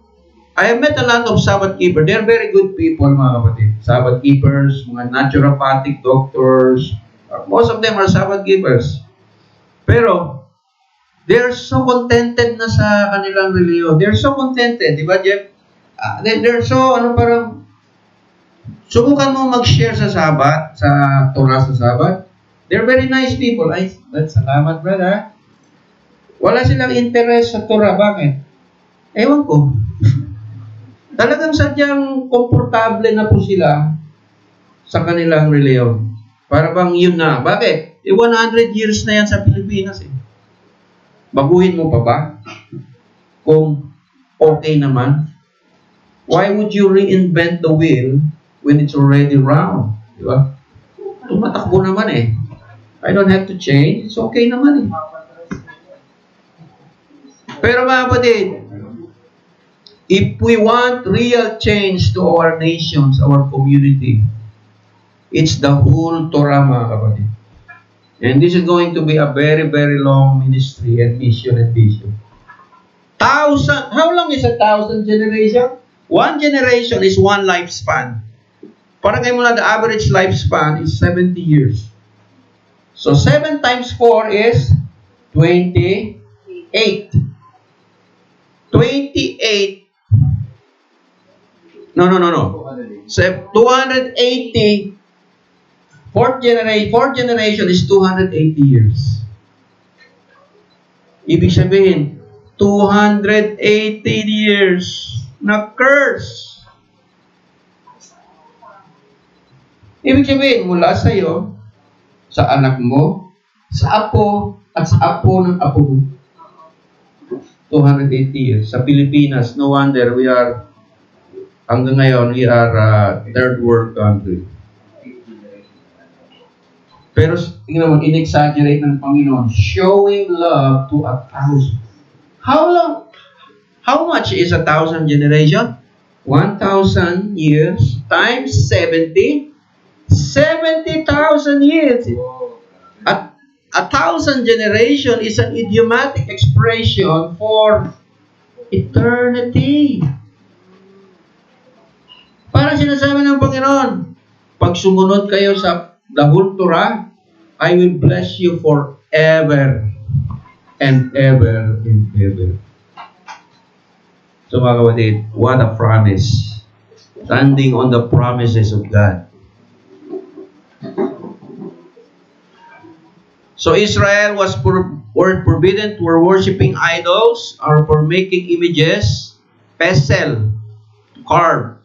I have met a lot of Sabbath keepers. They're very good people, mga kapatid. Sabbath keepers, mga naturopathic doctors. Most of them are Sabbath keepers. Pero, they're so contented na sa kanilang reliyon. They're so contented, di ba, Jeff? They're so, parang, subukan mo mag-share sa Sabbath, sa Torah sa Sabbath. They're very nice people. Ay, salamat, brother. Wala silang interest sa Torah. Bakit? Ewan ko. Talagang sadyang komportable na po sila sa kanilang reliyon. Para bang yun na. Bakit? 100 years na yan sa Pilipinas eh. Baguhin mo pa ba? Kung okay naman? Why would you reinvent the wheel when it's already round? Di ba? Tumatakbo naman eh. I don't have to change. It's okay naman eh. Pero mga kapatid, if we want real change to our nations, our community, it's the whole Torah, mga kapatid. And this is going to be a very, very long ministry and mission and vision. How long is 1,000 generation? One generation is one lifespan. Parang kayo muna, the average lifespan is 70 years. So, 7 times 4 is 28. 28. No. 280. Fourth generation is 280 years. Ibig sabihin, 280 years na curse. Ibig sabihin, mula sa iyo, sa anak mo, sa apo, at sa apo ng apo mo. 280 years. Sa Pilipinas, no wonder hanggang ngayon, we are a third world country. Pero, tingnan mo, in-exaggerate ng Panginoon, showing love to 1,000. How much is 1,000 generation? 1,000 years times 70. 70,000 years. At 1,000 generation is an idiomatic expression for eternity. Parang sinasabi ng Panginoon, pag sumunod kayo sa the whole Torah, I will bless you forever and ever and ever. So mga kapatid, what a promise. Standing on the promises of God. So Israel was forbidden for worshiping idols or for making images, pesel, carve.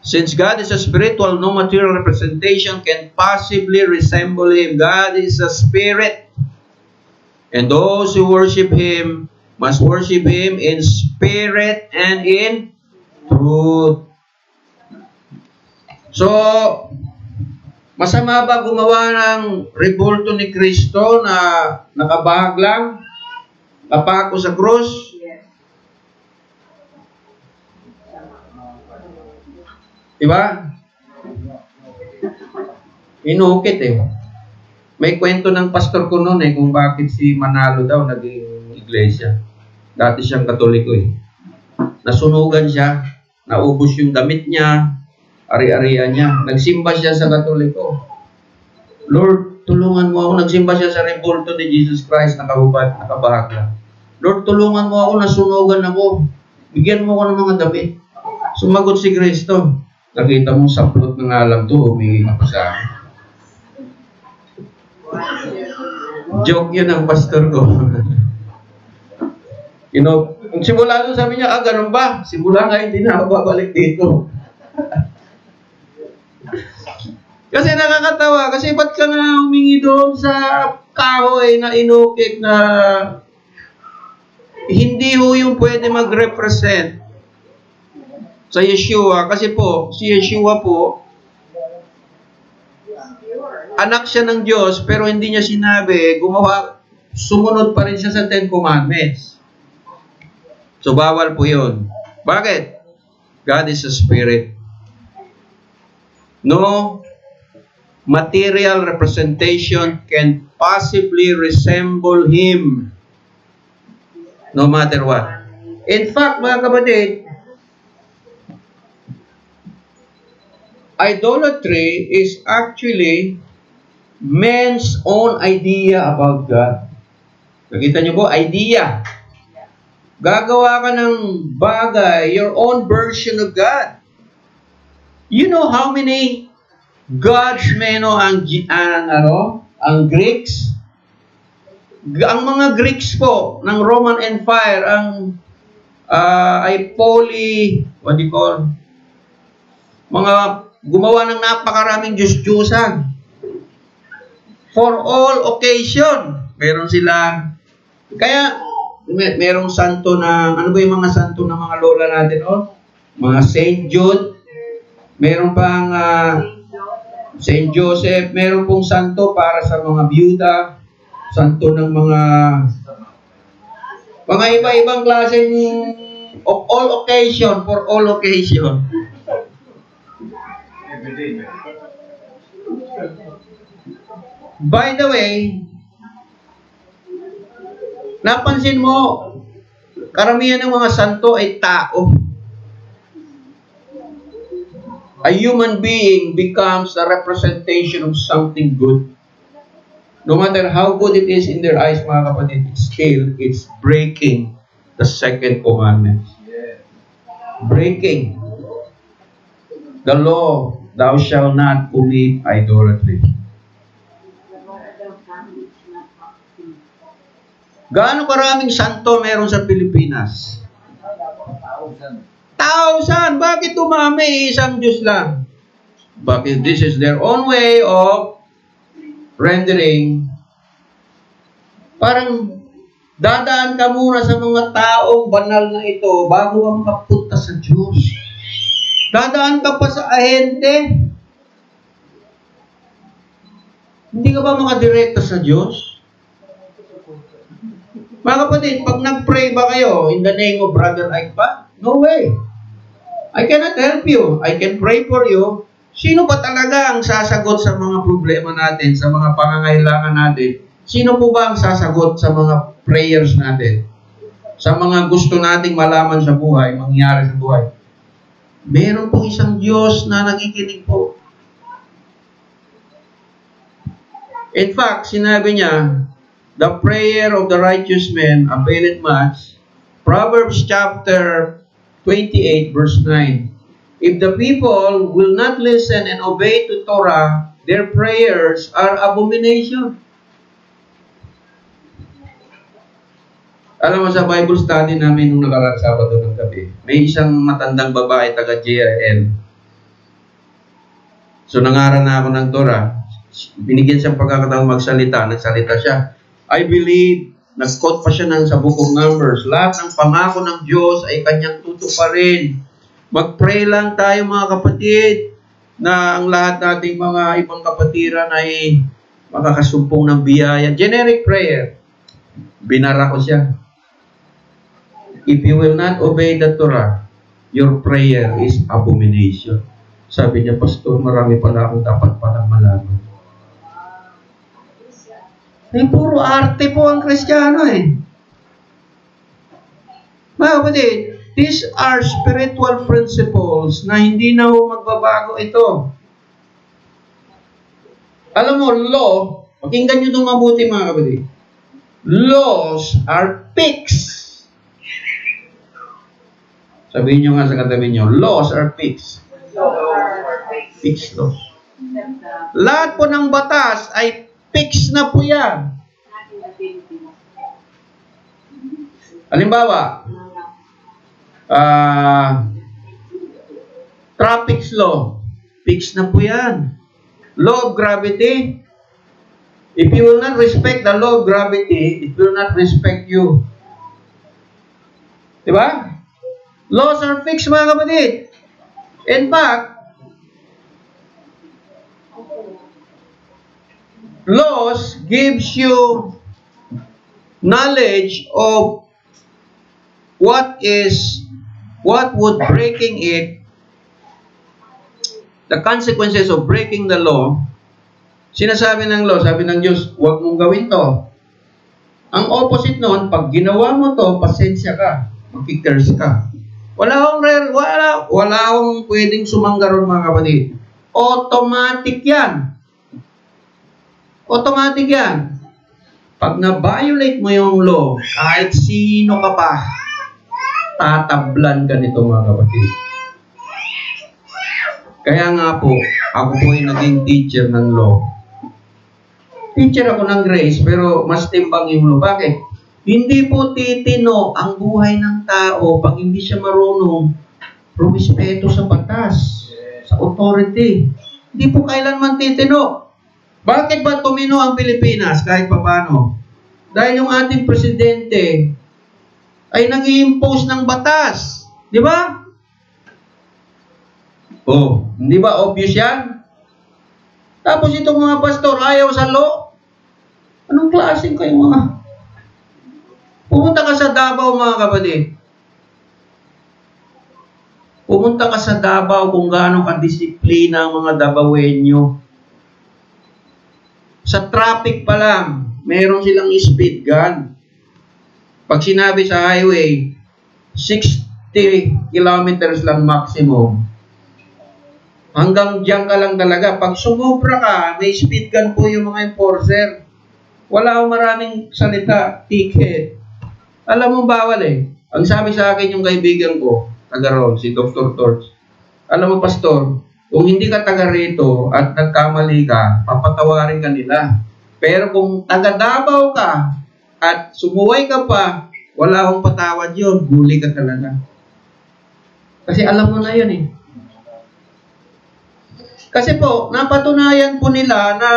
Since God is a spiritual, no material representation can possibly resemble Him. God is a spirit. And those who worship Him must worship Him in spirit and in truth. So, masama ba gumawa ng rebulto ni Kristo na nakabahag lang? Kapako sa krus? Diba? Inukit eh. May kwento ng pastor ko noon kung bakit si Manalo daw naging iglesia. Dati siyang Katoliko eh. Nasunugan siya, naubos yung damit niya, ari-arian niya. Nagsimba siya sa Katoliko. Lord, tulungan mo ako. Nagsimba siya sa rebulto ni Jesus Christ, nakahubad, nakabahag lang. Lord, tulungan mo ako, nasunugan ako. Bigyan mo ako ng mga damit. Sumagot si Kristo. Nakita mo, saplot ng alam to, humingi ako sa akin. Joke yun ang pastor ko. Simula doon sabi niya, ganun ba? Simula nga hindi na ako babalik dito. Kasi nakakatawa, kasi ba't ka na humingi doon sa kahoy na inukit na hindi ho yung pwede mag-represent sa Yeshua, kasi po, si Yeshua po, anak siya ng Diyos, pero hindi niya sinabi, sumunod pa rin siya sa Ten Commandments. So, bawal po yun. Bakit? God is a spirit. No material representation can possibly resemble Him, no matter what. In fact, mga kapatid, idolatry is actually man's own idea about God. Nakita niyo po, idea. Gagawa ka ng bagay, your own version of God. You know how many gods ang Greeks? Ang mga Greeks po ng Roman Empire ay mga gumawa ng napakaraming Diyos-Diyosan. For all occasion, meron sila. Kaya, merong santo na, ano ba yung mga santo ng mga lola natin, Mga Saint Jude, meron pang Saint Joseph, meron pong santo para sa mga byuda, santo ng mga iba-ibang klase of all occasion, for all occasion. By the way, napansin mo, karamihan ng mga santo ay tao. A human being becomes a representation of something good. No matter how good it is in their eyes, mga kapatid, still, it's breaking the second commandment. Breaking the law, thou shalt not commit idolatry. Gaano karaming santo meron sa Pilipinas? 1,000. Bakit dumami? Isang Diyos lang. Bakit? This is their own way of rendering. Parang dadaan ka muna sa mga taong banal na ito bago ka makapunta sa Diyos. Dadaan ka pa sa ahente. Hindi ka ba makadirekta sa Diyos? Mga kapatid, pag nag-pray ba kayo in the name of Brother Ike pa? No way. I cannot help you. I can pray for you. Sino ba talaga ang sasagot sa mga problema natin, sa mga pangangailangan natin? Sino po ba ang sasagot sa mga prayers natin? Sa mga gusto nating malaman sa buhay, mangyari sa buhay? Meron pong isang Diyos na nakikinig po. In fact, sinabi niya, the prayer of the righteous man availeth much. Proverbs chapter 28 verse 9. If the people will not listen and obey to Torah, their prayers are abomination. Alam mo, sa Bible study namin nung nakaraang Sabado ng gabi, may isang matandang babae taga JRL. So nangaral na ako ng Torah. Binigyan siyang pagkakataon magsalita. Nagsalita siya. I believe, nag-quote pa siya sa Book of Numbers, lahat ng pangako ng Diyos ay kanyang tutuparin. Mag-pray lang tayo mga kapatid na ang lahat nating mga ibang kapatiran ay makakasumpong ng biyaya. Generic prayer. Binara ko siya. If you will not obey the Torah, your prayer is abomination. Sabi niya, Pastor, marami pala akong dapat palang malaman. Puro arte po ang Kristiyano eh. Mga kapatid, these are spiritual principles na hindi na magbabago ito. Alam mo, law, pakinggan nyo itong mabuti mga kapatid. Laws are fixed. Sabihin nyo nga sa katabi nyo, laws are fixed. Fixed laws. Lahat po ng batas ay fix na po yan. Halimbawa, traffic law, fix na po yan. Law of gravity, if you will not respect the law of gravity, it will not respect you. Diba? Laws are fixed, mga kapatid. In fact, laws gives you knowledge of what would breaking it, the consequences of breaking the law. Sinasabi ng law, sabi ng Diyos, huwag mong gawin to. Ang opposite noon, pag ginawa mo to, pasensya ka, makikers ka. Wala akong pwedeng sumangga ron, mga kapatid. Automatic yan. Automatic yan. Pag na-violate mo yung law, kahit sino ka pa, tatablan ka nito, mga kapatid. Kaya nga po, ako po ay naging teacher ng law. Teacher ako ng grace, pero mas timbang yung law. Bakit? Hindi po titino ang buhay ng tao pag hindi siya marunong rumispeto sa batas, sa authority. Hindi po kailanman titino. Bakit ba tumino ang Pilipinas kahit paano? Dahil yung ating presidente ay nag-i-impose ng batas. Di ba? Oh, hindi ba obvious yan? Tapos itong mga pastor ayaw sa law. Anong klaseng kayo mga? Pumunta ka sa Davao, mga kapatid. Pumunta ka sa Davao kung gaano kadisiplina ang mga Davaoenyo. Sa traffic pa lang, meron silang speed gun. Pag sinabi sa highway, 60 kilometers lang maximum. Hanggang diyan ka lang talaga. Pag sumobra ka, may speed gun po yung mga enforcer. Wala akong maraming salita, ticket. Alam mo, bawal eh. Ang sabi sa akin yung kaibigan ko, taga roon, si Dr. Torch. Alam mo, Pastor, kung hindi ka taga rito at nagkamali ka, papatawarin ka nila. Pero kung taga Davao ka at sumuway ka pa, wala akong patawad yun. Huli ka talaga. Kasi alam mo na yun eh. Kasi po, napatunayan po nila na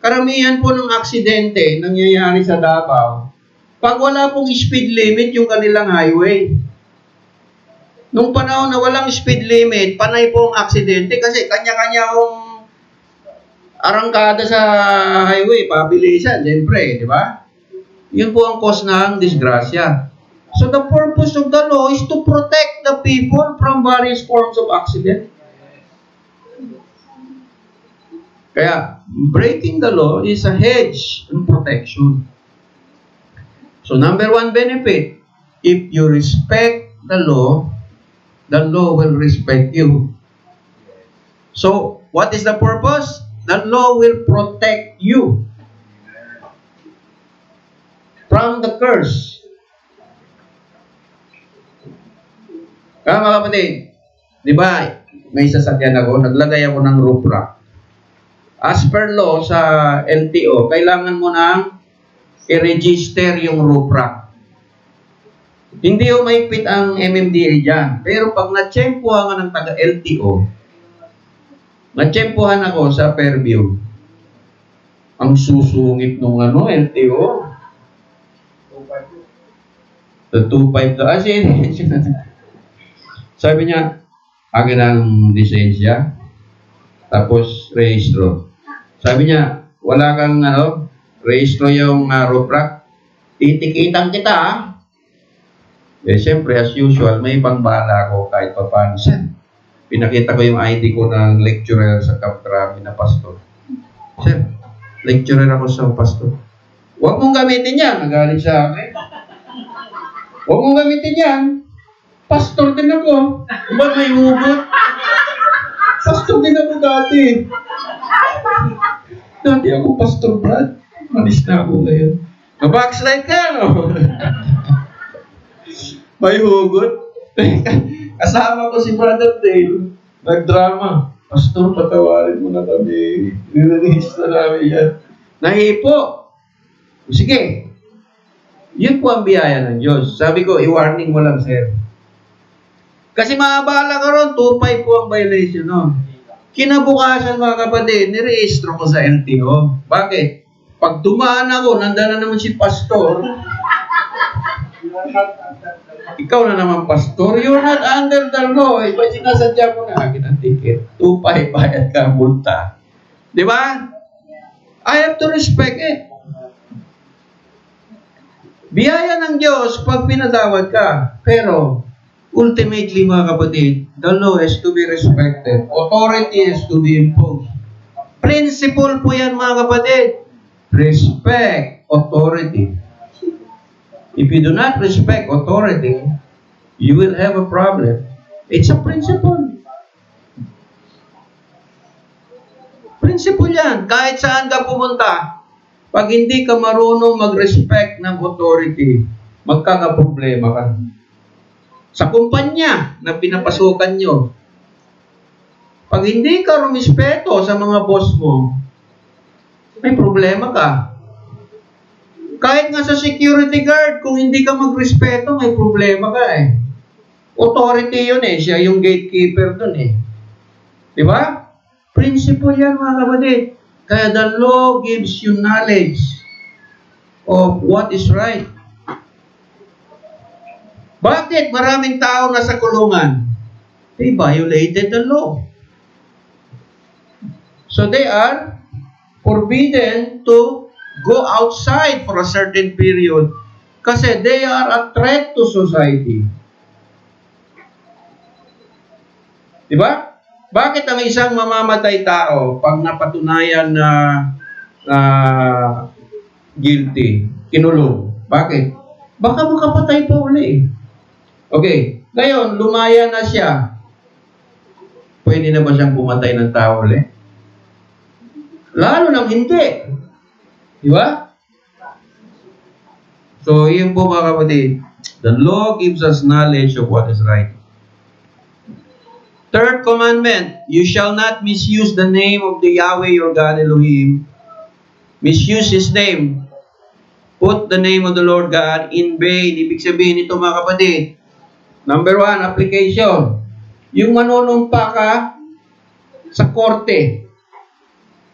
karamihan po ng aksidente nangyayari sa Davao pag wala pong speed limit yung kanilang highway. Nung panahon na walang speed limit, panay po ang aksidente kasi kanya-kanya akong arangkada sa highway, pabilisan, siyempre, di ba? Yun po ang cause ng disgrasya. So the purpose of the law is to protect the people from various forms of accident. Kaya, breaking the law is a hedge and protection. So, number one benefit, if you respect the law will respect you. So, what is the purpose? The law will protect you from the curse. Kaya mga kapatid, di ba, may sasakyan ako, naglagay ako ng roof rack. As per law sa LTO, kailangan mo nang i-register yung roof rack. Hindi yung mahigpit ang MMDA dyan. Pero pag na-tsempuhan ka ng taga-LTO, na-tsempuhan ako sa Fairview, ang susungit nung LTO. 2.5 daw. Sabi niya, akin ang lisensya, tapos rehistro. Sabi niya, wala kang rehistro yung roof rack. Titikitan kita, ha? Eh, siyempre, as usual, may ibang bala ako kahit pa paano. Sir, pinakita ko yung ID ko ng lecturer sa Camp Crame na pastor. Sir, lecturer ako sa pastor. Huwag mong gamitin yan. Nagalit sa akin. Huwag mong gamitin yan. Pastor din ako. Ba't may hugot? Pastor din ako dati. Dati ako Pastor Brad. Malis na ako ngayon. Mabackslide ka, no? May hugot. Kasama ko si Brother Dale. Nagdrama. Pastor, patawarin mo na kami. Nirelease na namin yan. Nahipo. Sige. Yun po ang biyaya ng Diyos. Sabi ko, i-warning mo lang, sir. Kasi maabala ka ron, 2.5 po ang violation nun. Kinabukasan mga kapatid, nirehistro ko sa LTO. Bakit? Pag dumaan ako, nandala naman si pastor. Ikaw na naman pastor, you're not under the law. Iba sinasadya ko na akin ang ticket. 2.5 bayad ka, multa. Di ba? I have to respect it. Biyaya ng Diyos pag pinatawad ka. Pero, ultimately, mga kapatid, the law has to be respected. Authority has to be imposed. Principle po yan, mga kapatid. Respect authority. If you do not respect authority, you will have a problem. It's a principle. Principle yan. Kahit saan ka pumunta, pag hindi ka marunong mag-respect ng authority, magkakaproblema ka. Sa kumpanya na pinapasukan nyo, pag hindi ka rumispeto sa mga boss mo, may problema ka. Kahit nga sa security guard, kung hindi ka magrespeto, may problema ka eh. Authority yun eh, siya yung gatekeeper dun eh. Di ba? Principle yan mga kapatid. Kaya the law gives you knowledge of what is right. Bakit maraming tao nasa kulungan? They violated the law. So they are forbidden to go outside for a certain period kasi they are a threat to society. Diba? Bakit ang isang mamamatay tao pag napatunayan na guilty, kinulong? Bakit? Baka makapatay pa uli. Okay. Ngayon, lumaya na siya. Pwede na ba siyang pumatay ng tao ulit? Lalo nang hindi. Di ba? So, yun po mga kapatid. The law gives us knowledge of what is right. Third commandment, you shall not misuse the name of the Yahweh your God Elohim. Misuse His name. Put the name of the Lord God in vain. Ibig sabihin ito mga kapatid. Number 1, application. Yung manunumpa ka sa korte,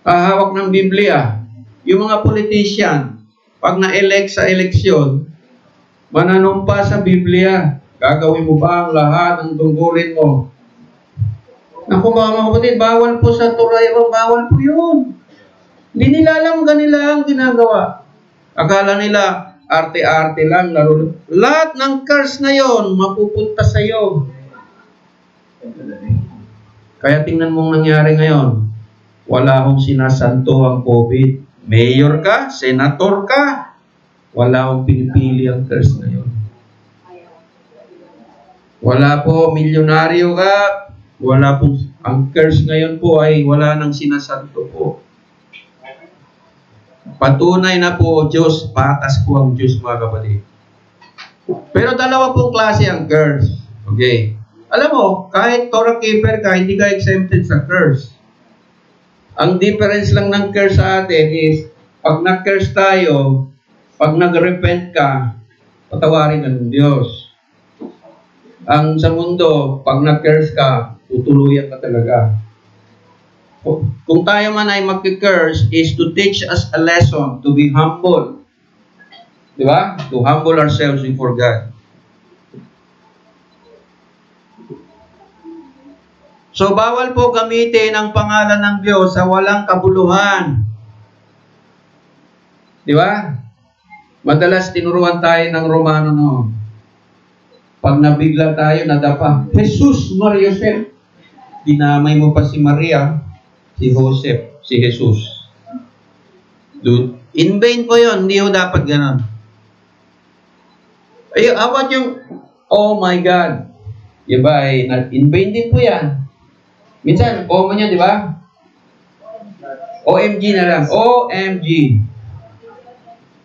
hawak ng Biblia. Yung mga politician, pag na-elect sa eleksyon, mananumpa sa Biblia. Gagawin mo ba ang lahat ng tungkulin mo? Naku mga kapatid, bawal po sa Torah, bawal po yun. Hindi nila alam ganila ang ginagawa. Akala nila, arte-arte lang, laro. Lahat ng curse na yon mapupunta sa iyo. Kaya tingnan mong nangyari ngayon. Wala akong sinasanto ang COVID. Mayor ka, senator ka, wala akong pinipili ang curse na yon. Wala po, milyonaryo ka, wala po, ang curse ngayon po ay wala nang sinasanto po. Patunay na po, Diyos, patas po ang Diyos mga kapatid. Pero dalawa pong klase ang curse. Okay. Alam mo, kahit Torah keeper ka, hindi ka exempted sa curse. Ang difference lang ng curse sa atin is, pag nag-curse tayo, pag nag-repent ka, patawarin ka ng Diyos. Ang sa mundo, pag nag-curse ka, tutuluyan ka talaga. Kung tayo man ay mag-curse, is to teach us a lesson, to be humble. Di ba? To humble ourselves before God. So, bawal po gamitin ang pangalan ng Diyos sa walang kabuluhan. Di ba? Madalas tinuruan tayo ng Romano noon. Pag nabigla tayo, nadapa, Jesus, Maria, Joseph. Dinamay mo pa si Maria, si Joseph, si Jesus. Dude, in vain po yun. Hindi ho dapat ganun. Ay, how about yung, oh my God. Diba, ay, in vain din po yan. Minsan, mo niya, di ba? OMG na lang. OMG.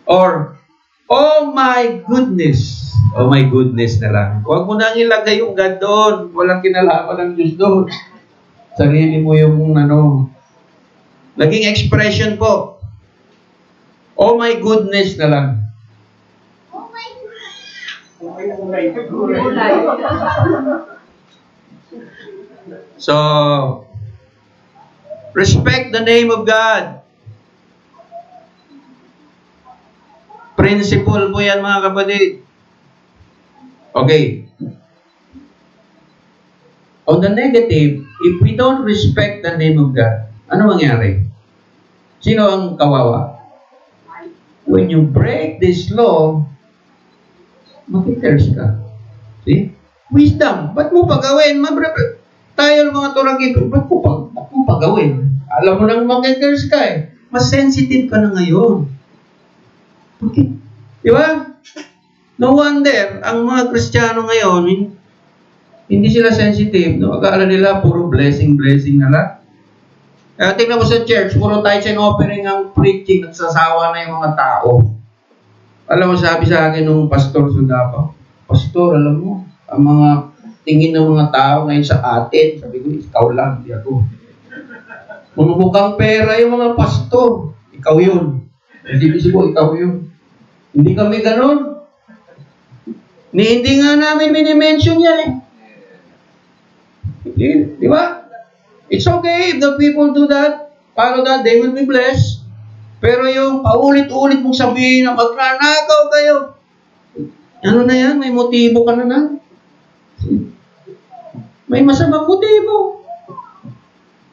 Or, oh my goodness. Oh my goodness na lang. Huwag mo nang ilagay yung God doon. Walang kinalaman ng Diyos doon. Sarili mo yung naging expression po. Oh my goodness na lang. So, respect the name of God. Principle po yan mga kapatid. Okay. On the negative, if we don't respect the name of God, ano mangyari? Sino ang kawawa? When you break this law, makikers ka. See? Wisdom. Ba't mo pagawin? Tayo ng mga turang-ito, ba't mo pagawin? Alam mo nang makikers ka eh. Mas sensitive ka na ngayon. Okay. Di ba? No wonder, ang mga Kristiyano ngayon, hindi sila sensitive. No? Akala nila, puro blessing na lang. Kaya tingnan mo sa church, puro tithes and offering ang preaching, nagsasawa na yung mga tao. Alam mo, sabi sa akin nung pastor sa Davao, Pastor, alam mo, ang mga tingin ng mga tao ngayon sa atin, sabi ko, ikaw lang, hindi ako. Mamumukhang pera yung mga pastor, ikaw yun. Hindi ko, ikaw yun. Hindi kami ganun. Hindi nga namin minimension yan eh. Di ba? It's okay if the people do that. Follow that, they will be blessed. Pero yung paulit-ulit mong sabihin na magnanakaw kayo. Ano na yan? May motibo ka na. May masamang motibo.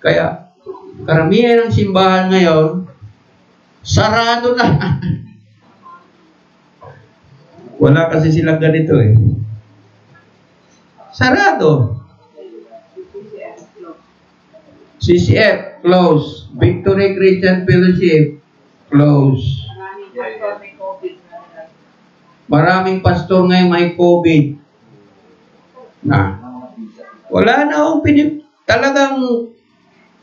Kaya, karamihan ng simbahan ngayon, sarado na. Wala kasi silang ganito eh. Sarado. CCF, close. Victory Christian Fellowship, close. Maraming pastor ngayon may COVID. Na wala na akong talagang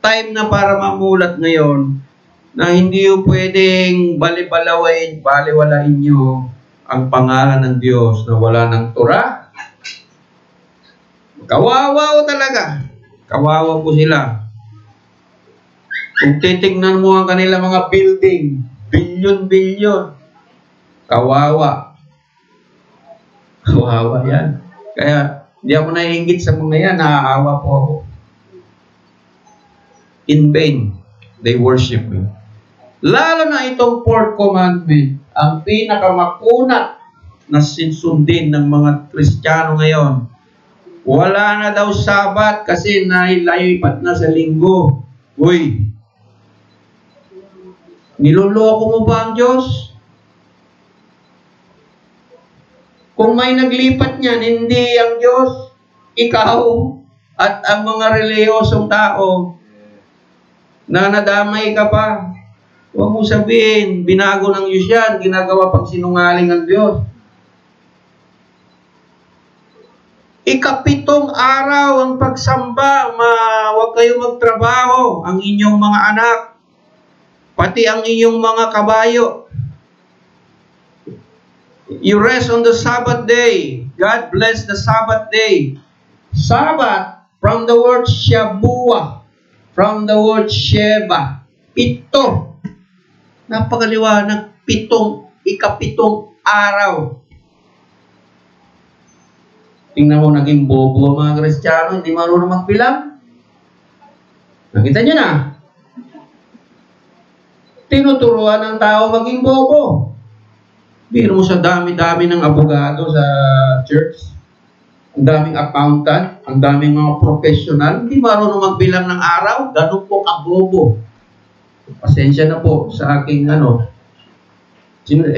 time na para mamulat ngayon na hindi yung pwedeng baliwalain nyo ang pangalan ng Diyos na wala ng Torah. Kawawa talaga. Kawawa po sila. Kung titignan mo ang kanila mga building, bilyon-bilyon, kawawa. Kawawa yan. Kaya, hindi ako naiingit sa mga yan, naaawa po ako. In vain, they worship me. Lalo na itong fourth commandment, ang pinakamakunat na sinsundin ng mga Kristiyano ngayon. Wala na daw Sabat kasi nailipat na sa Linggo. Uy, niloloko mo ba ang Diyos? Kung may naglipat niyan, hindi ang Diyos, ikaw at ang mga reliyosong tao na nadamay ka pa. Huwag mo sabihin, binago ng Diyos yan, ginagawa pang sinungaling ng Diyos. Ikapitong araw ang pagsamba, huwag kayo magtrabaho, ang inyong mga anak, pati ang inyong mga kabayo. You rest on the Sabbath day. God bless the Sabbath day. Sabbath, from the word Shabua, from the word Sheba, 7. Napakaliwanag, ikapitong araw. Tingnan mo, naging bobo ang mga Kristiyano, hindi marunong magbilang. Nakita niyo na. Tinuturuan ng tao maging bobo. Biro mo sa dami-dami ng abogado sa church, ang daming accountant, ang daming mga professional, hindi marunong magbilang ng araw, ganun po kabobo. Pasensya na po sa aking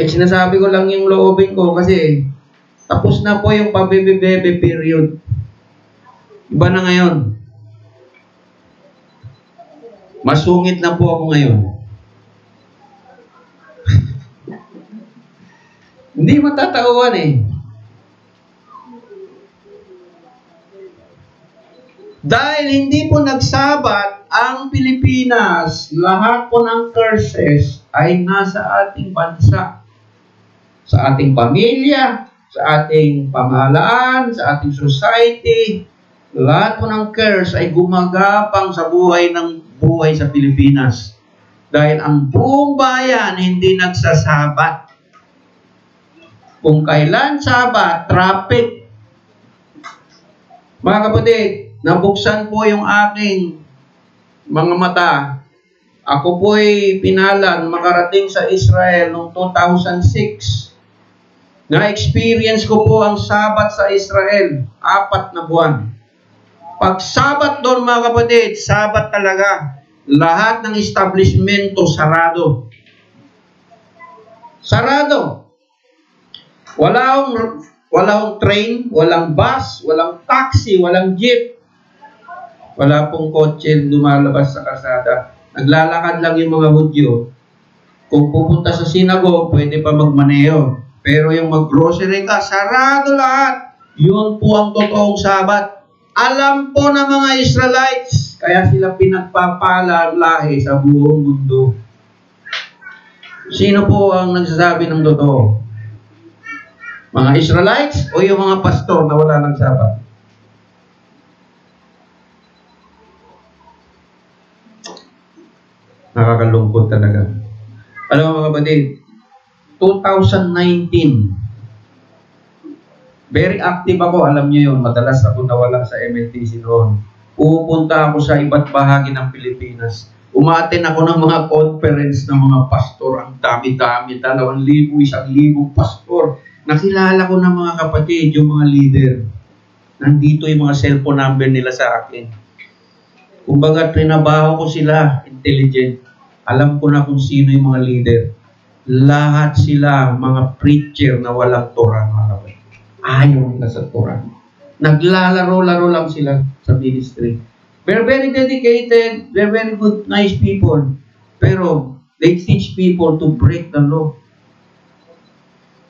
sinasabi ko lang yung loobin ko kasi tapos na po yung pabebe-bebe period. Iba na ngayon. Masungit na po ako ngayon. Hindi matatauhan eh. Dahil hindi po nagsabat ang Pilipinas, lahat po ng curses ay nasa ating bansa. Sa ating pamilya, sa ating pamahalaan, sa ating society, lahat po ng curse ay gumagapang sa buhay sa Pilipinas. Dahil ang buong bayan hindi nagsasabat. Kung kailan Sabat, traffic. Mga kapatid, nabuksan po yung aking mga mata. Ako po'y pinalad makarating sa Israel noong 2006. Na-experience ko po ang Sabat sa Israel, 4 na buwan. Pag Sabat doon mga kapatid, Sabat talaga. Lahat ng establishmento sarado. Sarado. Wala akong train, walang bus, walang taxi, walang jeep. Wala pong kotse lumalabas sa kalsada. Naglalakad lang yung mga Hudyo. Kung pupunta sa sinago, pwede pa magmaneho. Pero yung mag-grocery ka, sarado lahat. Yun po ang totoong Sabat. Alam po ng mga Israelites, kaya sila pinagpapala lahi sa buong mundo. Sino po ang nagsasabi ng totoo? Mga Israelites o yung mga pastor na wala ng Sabat? Nakakalungkot talaga. Alam mo mga kapatid, 2019, very active ako, alam niyo yun, madalas ako nawala sa MLTC noon. Pupunta ako sa iba't bahagi ng Pilipinas. Umaten ako ng mga conference ng mga pastor, ang dami-dami, 2,000, 1,000 pastor. Nakilala ko ng mga kapatid, yung mga leader. Nandito yung mga cellphone number nila sa akin. Kumbaga, trinabaho ko sila, intelligent. Alam ko na kung sino yung mga leader. Lahat sila, mga preacher na walang Torah, mga kapatid. Ayaw nila sa Torah. Naglalaro-laro lang sila sa ministry. They're very dedicated, they're very good, nice people. Pero, they teach people to break the law.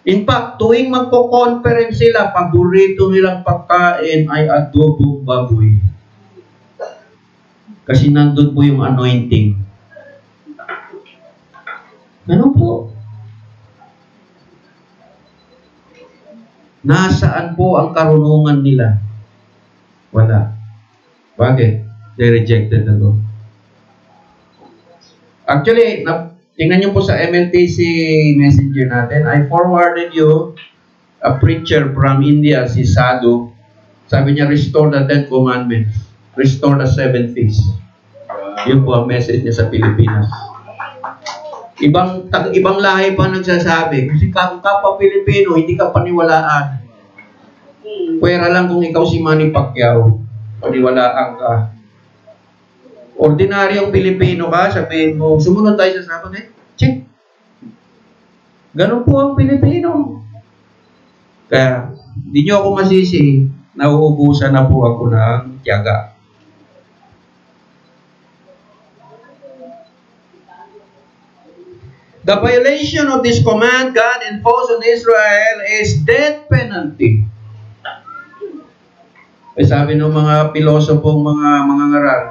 In fact, tuwing magko-conference sila, paborito nilang pagkain ay adobong baboy. Kasi nandun po yung anointing. Ano po? Nasaan po ang karunungan nila? Wala. Bakit? They rejected the law. Actually, tingnan niyo po sa MLTC messenger natin, I forwarded you a preacher from India, si Sadhu. Sabi niya, restore the 10 commandments. Restore the 7 feasts. Yun po ang message niya sa Pilipinas. Ibang lahi pa nagsasabi, kasi kapwa Pilipino, hindi ka paniwalaan. Pwera lang kung ikaw si Manny Pacquiao, paniwalaan ka. Ordinaryong Pilipino ka, sabihin mo, sumunod tayo sa Sabbath, check. Ganun po ang Pilipino. Kaya, hindi nyo ako masisi, nauubusan na po ako ng tiyaga. The violation of this command God imposed on Israel is death penalty. Sabi ng mga pilosopong mga ngaral,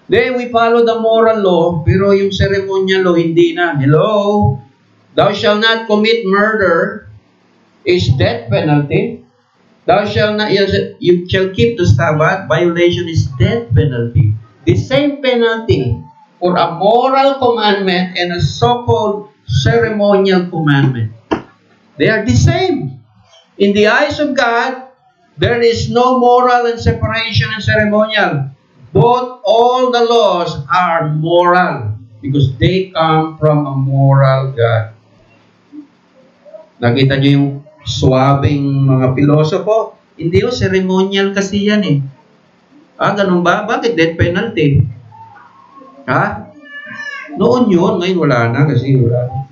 then we follow the moral law, pero yung ceremonial law, hindi na. Hello? Thou shalt not commit murder is death penalty. Thou shalt not, you shall keep the Sabbath, violation is death penalty. The same penalty for a moral commandment and a so-called ceremonial commandment. They are the same. In the eyes of God, there is no moral and separation and ceremonial. Both, all the laws are moral because they come from a moral God. Nakita niyo yung suwabing mga pilosopo? Hindi yung ceremonial kasi yan eh. Ganun ba? Bakit death penalty? Ha? Noon yun, ngayon wala na kasi wala na.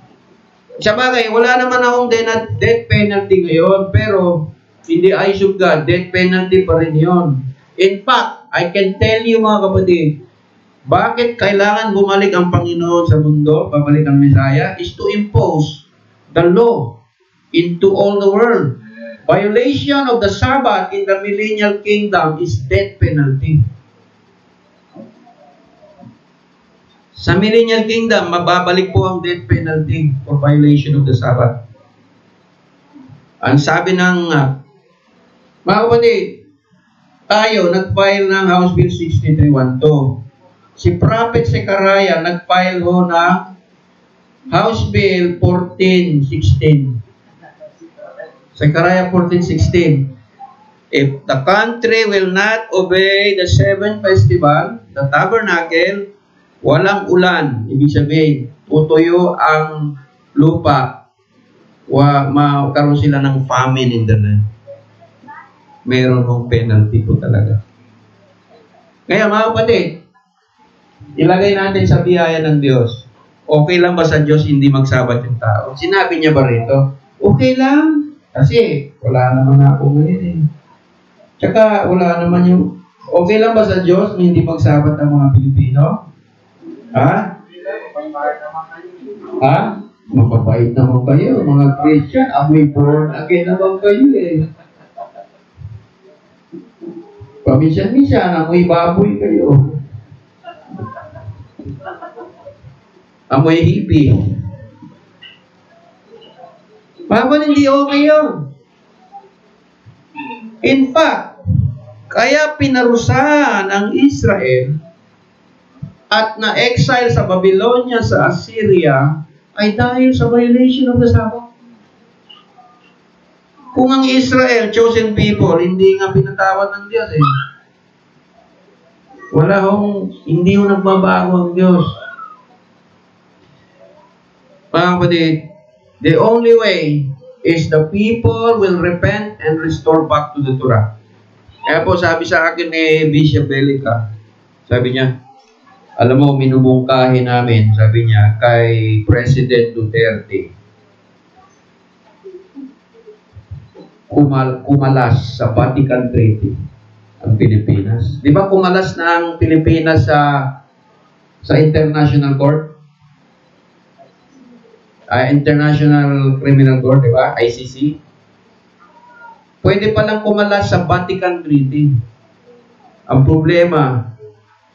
Sa bagay, wala naman akong death penalty ngayon, pero in the eyes of God, death penalty pa rin yun. In fact, I can tell you mga kapatid, bakit kailangan bumalik ang Panginoon sa mundo, babalik ang Messiah, is to impose the law into all the world. Violation of the Sabbath in the millennial kingdom is death penalty. Sa millennial kingdom, mababalik po ang death penalty for violation of the Sabbath. Ang sabi ng mga kapatid, tayo, nag-file ng House Bill 6312. Si Prophet Zechariah, nag-file ho ng House Bill 1416. Zechariah 14:16. If the country will not obey the 7 festival, the tabernacle, walang ulan, ibig sabihin, tutuyo ang lupa, makaroon sila ng famine in the land. Meron ng penalty po talaga. Kaya mga kapatid, ilagay natin sa biyaya ng Diyos. Okay lang ba sa Diyos hindi magsabat yung tao? Sinabi niya ba rito? Okay lang. Kasi wala naman ako ngayon eh. Tsaka wala naman yung... Okay lang ba sa Diyos hindi magsabat ang mga Pilipino? Ha? Ha? Mapapait naman kayo. Mga Christian, amoy born again naman kayo eh. Paminsan-minsan, amoy baboy kayo. Amoy hippie. Bakit hindi okay yun? In fact, kaya pinarusahan ang Israel at na-exile sa Babylonia sa Assyria ay dahil sa violation of the Sabbath. Kung ang Israel, chosen people, hindi nga pinatawad ng Diyos eh. Hindi ho nagbabago ang Diyos. Mga kapatid, the only way is the people will repent and restore back to the Torah. Kaya po sabi sa akin ni Bishop Belica, sabi niya, alam mo, minumungkahi namin, sabi niya, kay President Duterte, kumalas sa Vatican Treaty ang Pilipinas. Di ba kumalas na ang Pilipinas sa International Court? International Criminal Court, di ba? ICC. Pwede palang kumalas sa Vatican Treaty. Ang problema,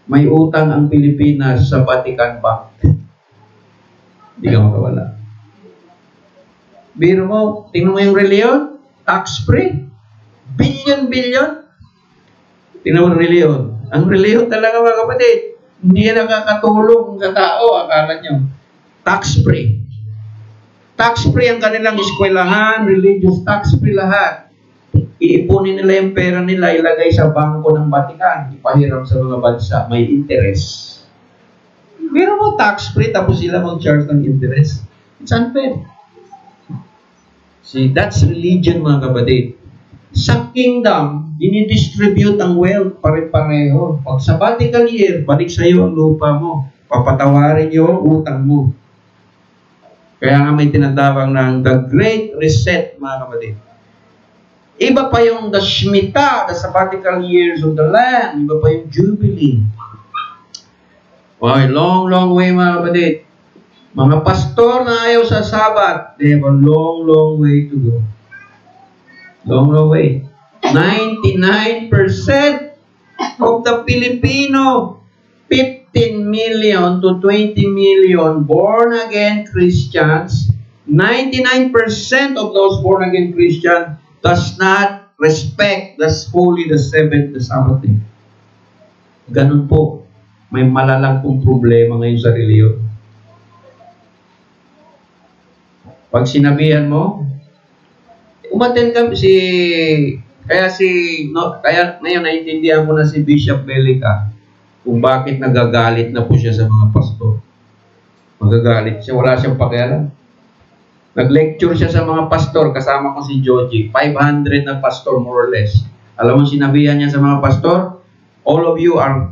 may utang ang Pilipinas sa Vatican Bank. Hindi ka makawala. Biro mo, tingnan mo yung reliyon, tax-free. Billion. Tingnan mo yung reliyon. Ang reliyon talaga mga kapatid, hindi yan nakakatulong sa tao, akala nyo. Tax-free. Tax-free ang kanilang eskwelahan, religious tax-free lahat. Iipunin nila yung pera nila, ilagay sa bangko ng Vatican, ipahiram sa mga bansa, may interest. Pero mo tax-free, tapos sila mag-charge ng interest. It's unfair. See, that's religion mga kapatid. Sa kingdom, dinidistribute ang wealth pare-pareho. Pag sa Vatican year, balik sa iyo ang lupa mo. Papatawarin yung utang mo. Kaya nga may tinatawag ng The Great Reset, mga kapatid. Iba pa yung the Shemitah, the sabbatical years of the land. Iba pa yung Jubilee. Wow, long way, mga kapatid. Mga pastor na ayaw sa Sabat, they have a long way to go. Long way. 99% of the Filipino, 15 million to 20 million born-again Christians, 99% of those born-again Christians does not respect the holy, the seventh, the Sabbath day. Ganun po. May malalang pong problema ngayon sa reliyon. Pag sinabihan mo, umattend ka kaya ngayon naiintindihan ko na si Bishop Belica kung bakit nagagalit na po siya sa mga pastor. Magagalit siya, wala siyang pakialam. Nag-lecture siya sa mga pastor, kasama ko si Joji, 500 na pastor more or less. Alam mo sinabihan niya sa mga pastor, all of you are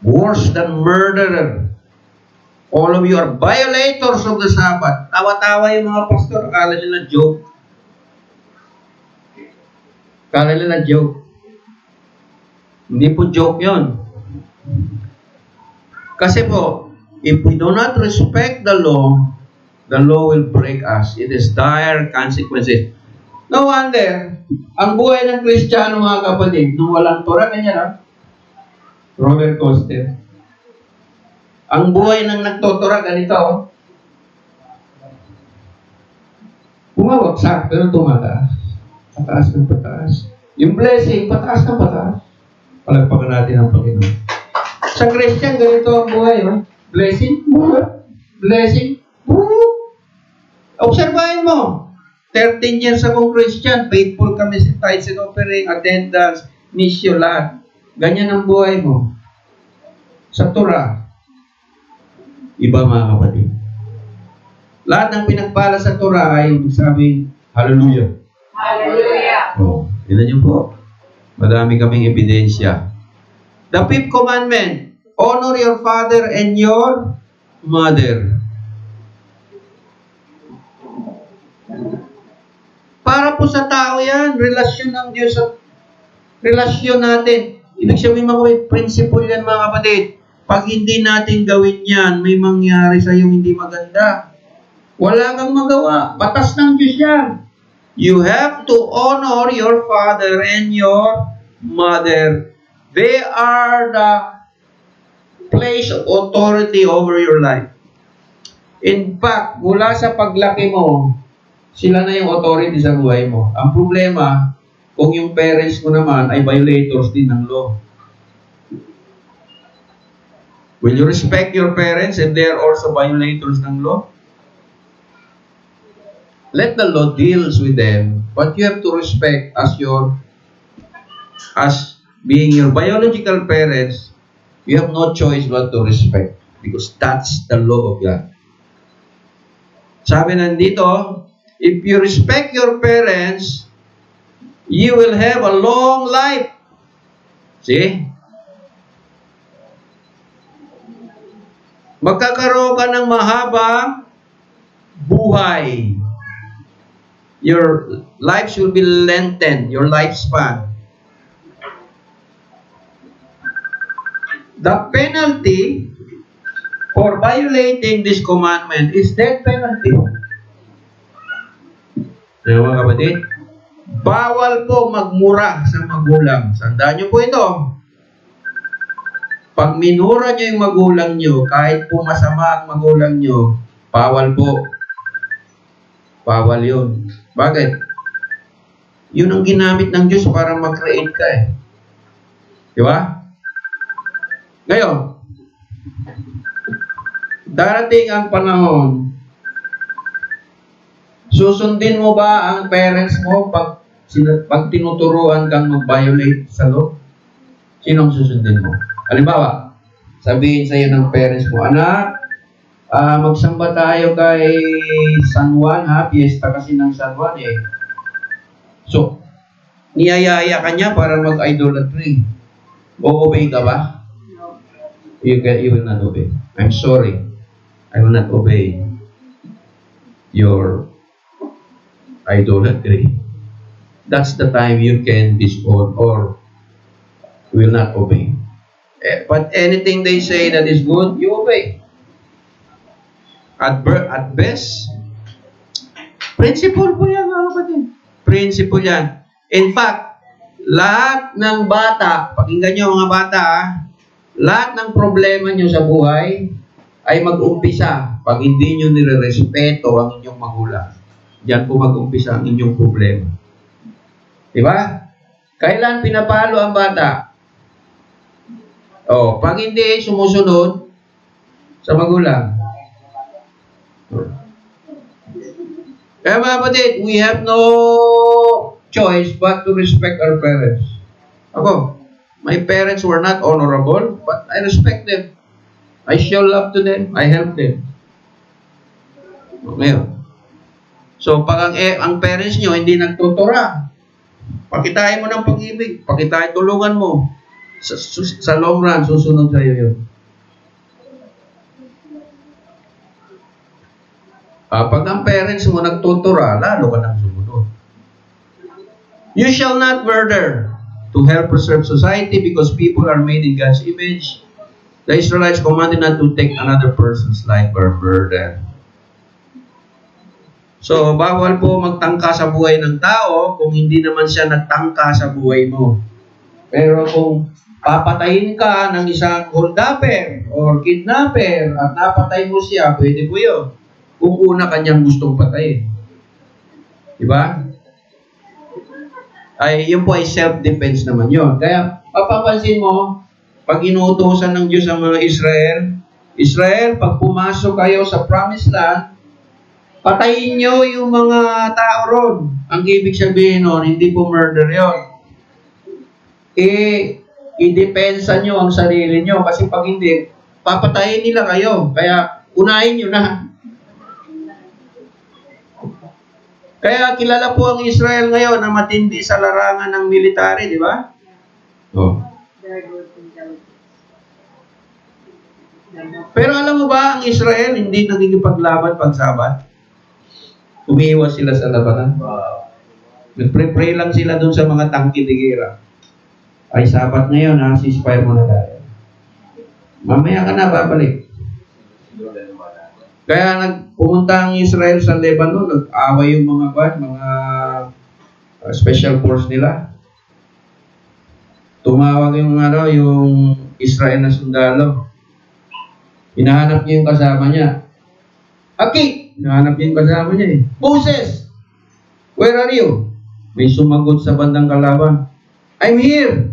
worse than murderer. All of you are violators of the Sabbath. Tawa-tawa yung mga pastor, akala nila joke. Akala nila joke. Hindi po joke yon. Kasi po, if we do not respect the law will break us. It is dire consequences. No wonder, ang buhay ng Kristiyano mga kapatid, nung walang Torah, ganyan ha? Roller coaster. Ang buhay ng nagtotora, ganito oh. Bumawagsak, pero tumataas. Pataas ng pataas. Yung blessing, pataas ng pataas. Palagpakan natin ang Panginoon. Sa Christian, ganito ang buhay. Oh. Blessing, blessing, obserbahin mo. 13 years akong Christian, faithful kami sa tithes and offering, attendance, mission, lahat. Ganyan ang buhay mo. Sa Torah, iba mga kapatid. Lahat ng pinagpala sa Torah ay sabi, Hallelujah. Hallelujah. Oh, ilan yun po? Madami kaming ebidensya. The fifth commandment, honor your father and your mother. Para po sa tao yan, relasyon ng Diyos at relasyon natin. Ibig sabihin mga principle yan mga kapatid. Pag hindi natin gawin yan, may mangyari sa iyo hindi maganda. Wala kang magawa. Batas ng Diyos yan. You have to honor your father and your mother. They are the place of authority over your life. In fact, mula sa paglaki mo, sila na yung authority sa buhay mo. Ang problema, kung yung parents mo naman ay violators din ng law. Will you respect your parents if they are also violators ng law? Let the law deals with them, but you have to respect as being your biological parents, you have no choice but to respect because that's the law of God. Sabi nandito, if you respect your parents, you will have a long life. See? Magkakaroon ka ng mahabang buhay. Your lives will be lengthened, your lifespan. The penalty For violating this commandment is death penalty. Mga kapatid, bawal po magmura sa magulang. Tandaan niyo po ito. Pag minura niyo yung magulang niyo, kahit po masama ang magulang niyo, bawal po. Bawal yun. Bakit? Yun ang ginamit ng Diyos para mag-create ka eh. Di ba? Ngayon, darating ang panahon, susundin mo ba ang parents mo pag tinuturuan kang mag-violate sa law? Sinong susundin mo? Halimbawa, sabihin sa iyo ng parents mo, anak, magsamba tayo kay San Juan, ha? Fiesta kasi ng San Juan eh. So, niyayaya ka niya para mag-idolatry. O-obey ka ba? You will not obey. I'm sorry. I will not obey your idolatry. That's the time you can disown or will not obey. But anything they say that is good, you obey. At best, principle po yan, mga kapatid. Principle yan. In fact, lahat ng bata, pakinggan nyo mga bata, lahat ng problema nyo sa buhay ay mag-umpisa pag hindi nyo nire-respeto ang inyong magulang. Diyan po mag-umpisa ang inyong problema. Diba? Kailan pinapalo ang bata? Pag hindi sumusunod sa magulang. Kaya mga kapatid, we have no choice but to respect our parents. Ako, my parents were not honorable, but I respect them. I show love to them. I help them. Ngayon. So, pag ang parents nyo hindi nagtutura, pakitain mo ng pag-ibig, pakitain, tulungan mo. Sa long run, susunod sa'yo yun. Pag ang parents mo nagtutura, lalo ka nang sumunod. You shall not murder to help preserve society because people are made in God's image. The Israelites commanded not to take another person's life or murder. So, bawal po magtangka sa buhay ng tao kung hindi naman siya nagtangka sa buhay mo. Pero kung papatayin ka ng isang holdupper or kidnapper at napatay mo siya, pwede po yun. Kung una kanyang gustong patayin. Diba? Yun po ay self-defense naman yun. Kaya, papapansin mo, pag inuutosan ng Diyos ang mga Israel, pag pumasok kayo sa promised land, patayin nyo yung mga tao ron. Ang ibig sabihin nun, hindi po murder yun. I-depensa nyo ang sarili nyo. Kasi pag hindi, papatayin nila kayo. Kaya, unahin nyo na. Kaya kilala po ang Israel ngayon na matindi sa larangan ng military, di ba? Pero alam mo ba, ang Israel hindi nagkikipaglaban pag Sabat? Umiiwas sila sa labanan. Nagpre-pray lang sila dun sa mga tangki de gera. Ay, Sabat ngayon, ceasefire mo na tayo. Mamaya ka na, babalik. Kaya pumunta ang Israel sa Lebanon, nag-away yung mga special force nila. Tumawag yung Israel na sundalo. Hinahanap niya yung kasama niya. Aki! Hinahanap niya yung kasama niya eh. Moses! Where are you? May sumagot sa bandang kalaban. I'm here!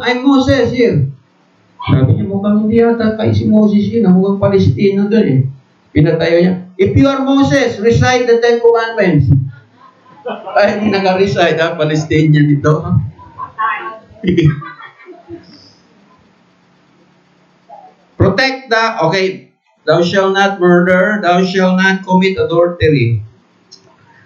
I'm Moses here. Sabi niya, mukhang hindi yata kay si Moses yun. Mukhang Palestino doon eh. Pinatayo niya. If you are Moses, recite the 10 Commandments. Ay, hindi naka-recite ha, Palestinian ito. Protect thou shalt not murder, thou shalt not commit adultery.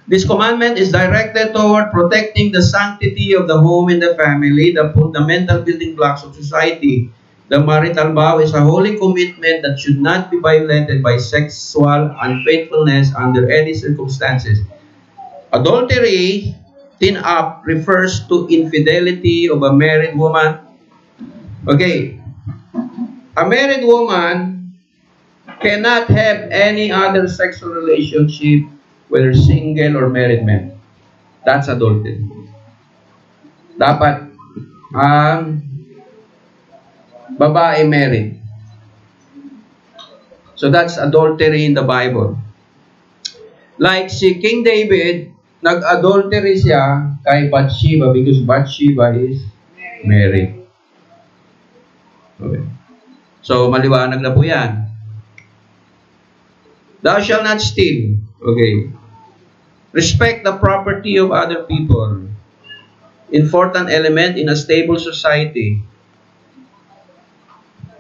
This commandment is directed toward protecting the sanctity of the home and the family, the fundamental building blocks of society. The marital vow is a holy commitment that should not be violated by sexual unfaithfulness under any circumstances. Adultery, tin up, refers to infidelity of a married woman. Okay. A married woman cannot have any other sexual relationship, whether single or married men. That's adultery. Dapat ang babae married. So that's adultery in the Bible. Like si King David, nag-adultery siya kay Bathsheba because Bathsheba is married. Okay. So maliwanag na po yan. Thou shalt not steal. Okay. Respect the property of other people. Important element in a stable society.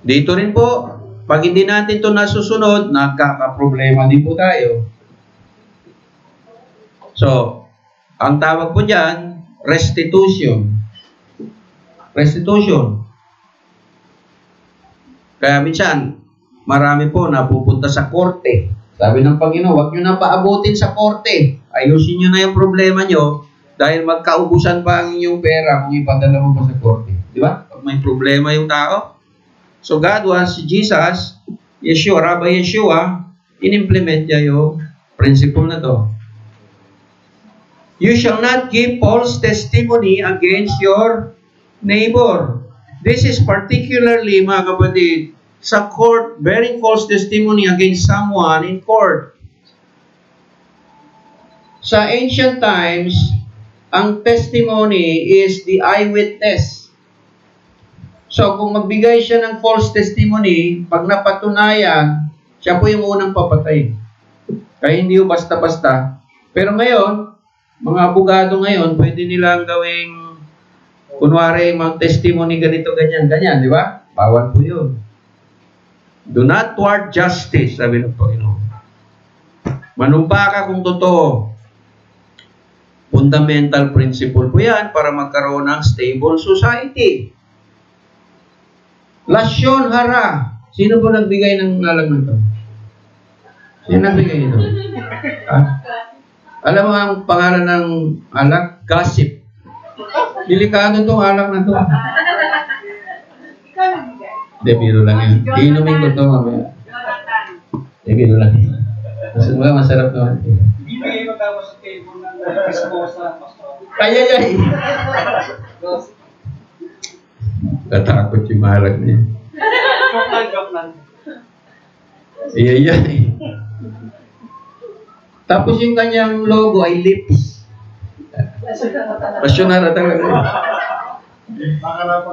Dito rin po, pag hindi natin ito nasusunod, nagkakaproblema din po tayo. So, ang tawag po dyan, restitution. Restitution. Kaya minsan, marami po napupunta sa korte. Sabi ng Panginoon, huwag nyo na paabutin sa korte. Ayusin nyo na yung problema nyo dahil magkaubusan pa ang inyong pera kung ipadala mo pa sa korte. Di ba? Pag may problema yung tao. So God wants Jesus, Yeshua, Rabbi Yeshua, in-implement niya yung principle na to. You shall not give false testimony against your neighbor. This is particularly, mga kapatid, sa court, bearing false testimony against someone in court. Sa ancient times, ang testimony is the eyewitness. So, kung magbigay siya ng false testimony, pag napatunayan, siya po yung unang papatay. Kaya hindi yung basta-basta. Pero ngayon, mga abogado ngayon, pwede nilang gawing, kunwari, mag-testimony ganito, ganyan, ganyan, di ba? Bawal po yun. Do not thwart justice, sabi ng Panginoon. Manumpa ka kung totoo. Fundamental principle po yan para magkaroon ng stable society. Lasyon hara. Sino po nagbigay ng alam nito? Sino nagbigay nito? Alam mo ang pangalan ng alak? Gossip. Delikado itong alak na ito. Hindi, biro lang yan. Iinumin ko ito mamaya. Hindi, biro lang yan. Masarap naman. Bibigay ko tapos sa table ng Christmas. Ay. Natakot yung maharag niya. Joke lang. Ay. Tapos yung kanyang logo ay lips. Pasyonara talaga.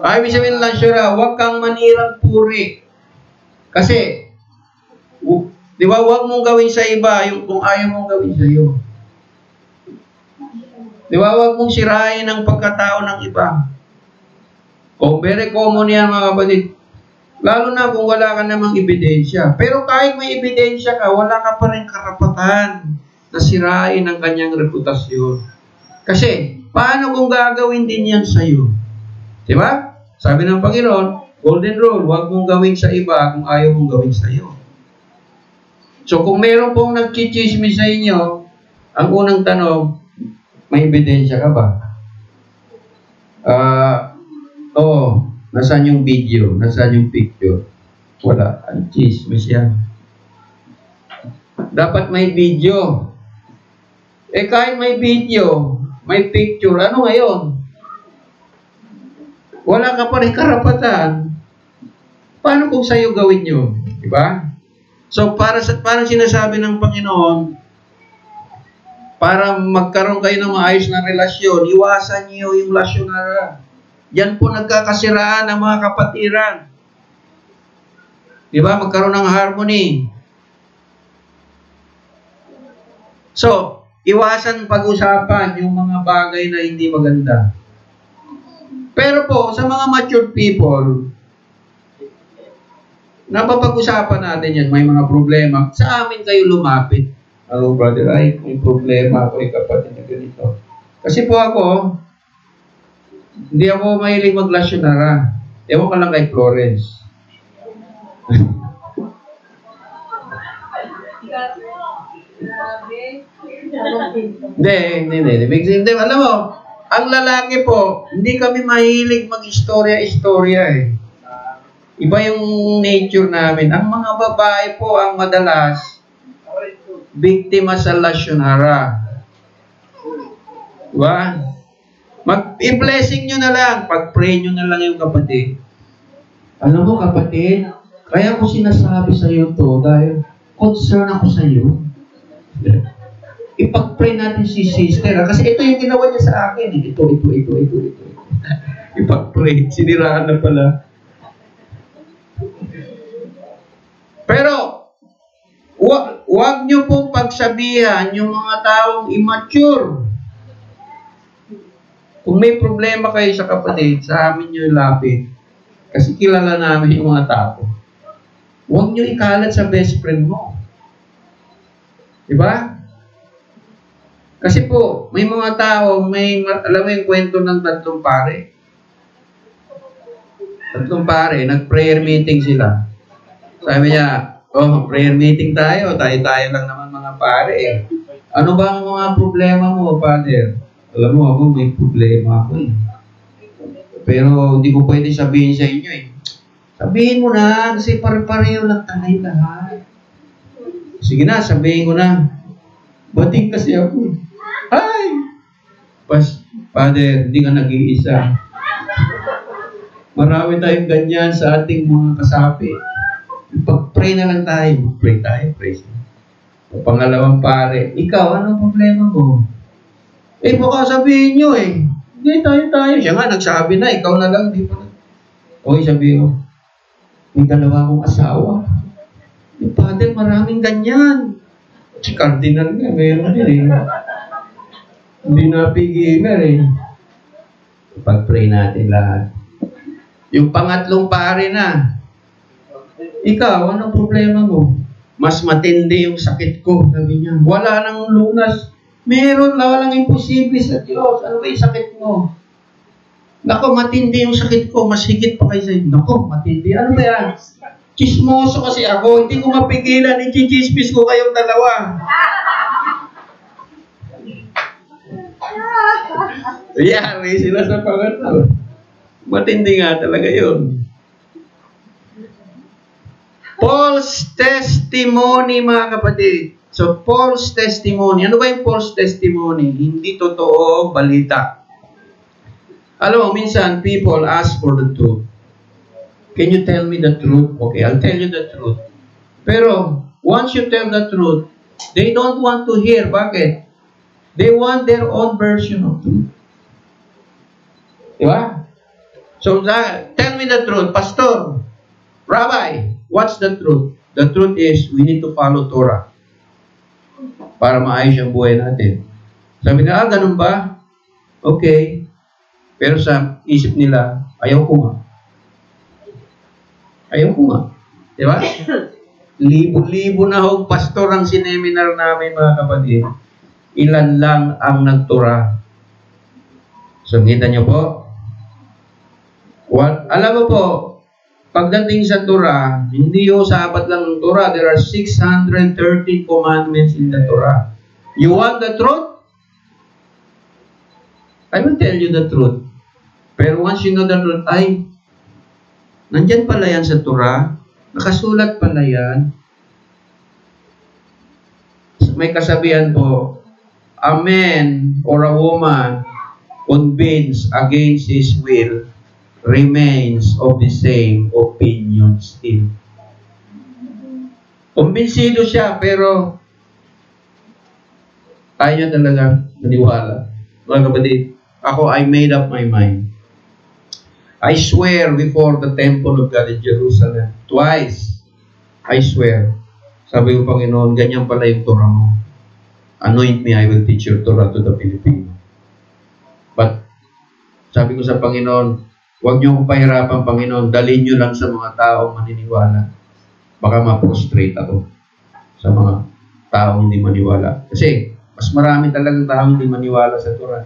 Ay, ibig sabihin lang siya, huwag kang manirang puri. Kasi, di ba, huwag mong gawin sa iba yung kung ayaw mong gawin sa iyo. Di ba, huwag mong sirain ang pagkatao ng iba. Kung very common yan, mga kapatid. Lalo na kung wala ka namang ebidensya. Pero kahit may ebidensya ka, wala ka pa rin karapatan na sirain ang kanyang reputasyon. Kasi, paano kung gagawin din yan sa iyo? Di ba? Sabi ng Panginoon, golden rule, huwag mong gawin sa iba kung ayaw mong gawin sa iyo. So, kung meron pong nagchichismis sa inyo, ang unang tanong, may ebidensya ka ba? Nasaan yung video? Nasaan yung picture? Wala. Ang chismis yan. Dapat may video. Kahit may video, may picture, ano ngayon? Wala ka pa rin karapatan. Paano kung sa'yo gawin yun? Diba? So, parang sinasabi ng Panginoon, para magkaroon kayo ng maayos na relasyon, iwasan niyo yung lasyonara. Yan po nagkakasiraan ng mga kapatiran. Diba? Magkaroon ng harmony. So, iwasan pag-usapan yung mga bagay na hindi maganda. Pero po, sa mga matured people, napapag-usapan natin yan, may mga problema. Sa amin kayo lumapit. Ano, brother, ay, may problema ako, kapatid na ganito. Kasi po ako, hindi ako mahilig maglasyonara. Ewan ka lang kay Florence. Hindi. Alam mo, ang lalaki po, hindi kami mahilig mag-istorya-istorya eh. Iba yung nature namin. Ang mga babae po ang madalas biktima sa lasyonara. Diba? I-blessing nyo na lang. Pag-pray nyo na lang yung kapatid. Alam mo kapatid, kaya ko sinasabi sa iyo to dahil concern ako sa iyo. Ipag-pray natin si sister. Kasi ito yung ginawa niya sa akin. Ito. Ipag-pray. Siniraan na pala. Pero, wag nyo pong pagsabihan yung mga taong immature. Kung may problema kayo sa kapatid, sa amin nyo lapit. Kasi kilala namin yung mga tao. Huwag nyo ikalat sa best friend mo. Diba? Kasi po, may mga tao, alam mo yung kwento ng tatlong pare. Tatlong pare, nag-prayer meeting sila. Sabi niya, prayer meeting tayo. Tayo-tayo lang naman mga pare. Ano ba ang mga problema mo, Father? Alam mo, ako may problema ako eh. Pero hindi ko pwede sabihin sa inyo eh. Sabihin mo na, kasi pare-pareho lang tayo lahat. Sige na, sabihin ko na. Bating kasi ako. Ay! Father, hindi ka nag-iisa. Marami tayong ganyan sa ating mga kasapi. Pag-pray na lang tayo. Pray tayo, pray. Pangalawang pare, ikaw, anong problema mo? Baka sabihin nyo eh. Hindi, tayo. Siya nga, nagsabi na, ikaw na lang, di pa na. Okay, sabihin mo, may dalawa akong asawa. Father, maraming ganyan. Si Cardinal nga, meron din eh. Hindi napigilan eh. Pag-pray natin lahat. Yung pangatlong pare na, ikaw, anong problema mo? Mas matindi yung sakit ko, sabi niya. Wala nang lunas. Meron na walang imposible sa Diyos. Ano ba yung sakit mo? Nako, matindi yung sakit ko. Mas higit pa kayo sa'yo. Nako, matindi. Ano ba yan? Chismoso kasi ako. Hindi ko mapigilan. I-chismis ko kayong dalawa. Yari sila sa pangatlo. Matindi nga talaga yun. False testimony, mga kapatid. So, false testimony. Ano ba yung false testimony? Hindi totoo balita. Alam mo, minsan, people ask for the truth. Can you tell me the truth? Okay, I'll tell you the truth. Pero, once you tell the truth, they don't want to hear. Bakit? They want their own version of truth. Diba? So, tell me the truth. Pastor, Rabbi, what's the truth? The truth is, we need to follow Torah para maayos ang buhay natin. Sabi nila, ganun ba? Okay. Pero sa isip nila, ayaw ko nga. Ayaw ko nga. Diba? Libo-libo na hong pastor ang sineminar namin, mga kapatid. Ilan lang ang nagtura. So, kita nyo po? Alam mo po, pagdating sa Torah, hindi yung sabat lang ng Torah. There are 630 commandments in the Torah. You want the truth? I will tell you the truth. Pero once you know the truth, nandyan pala yan sa Torah. Nakasulat pala yan. May kasabihan po, a man or a woman convinced against his will remains of the same opinion still. Kumbinsido siya, pero ayaw niya talaga maniwala. Mga kapatid, I made up my mind. I swear before the temple of God in Jerusalem, twice, I swear. Sabi ko, Panginoon, ganyan pala yung Torah mo. Anoint me, I will teach your Torah to the Filipino. But, sabi ko sa Panginoon, huwag niyo akong pahirapan, Panginoon. Dalhin niyo lang sa mga taong maniniwala. Baka ma-prostrate ako sa mga taong hindi maniwala. Kasi, mas marami talagang taong hindi maniwala sa Torah.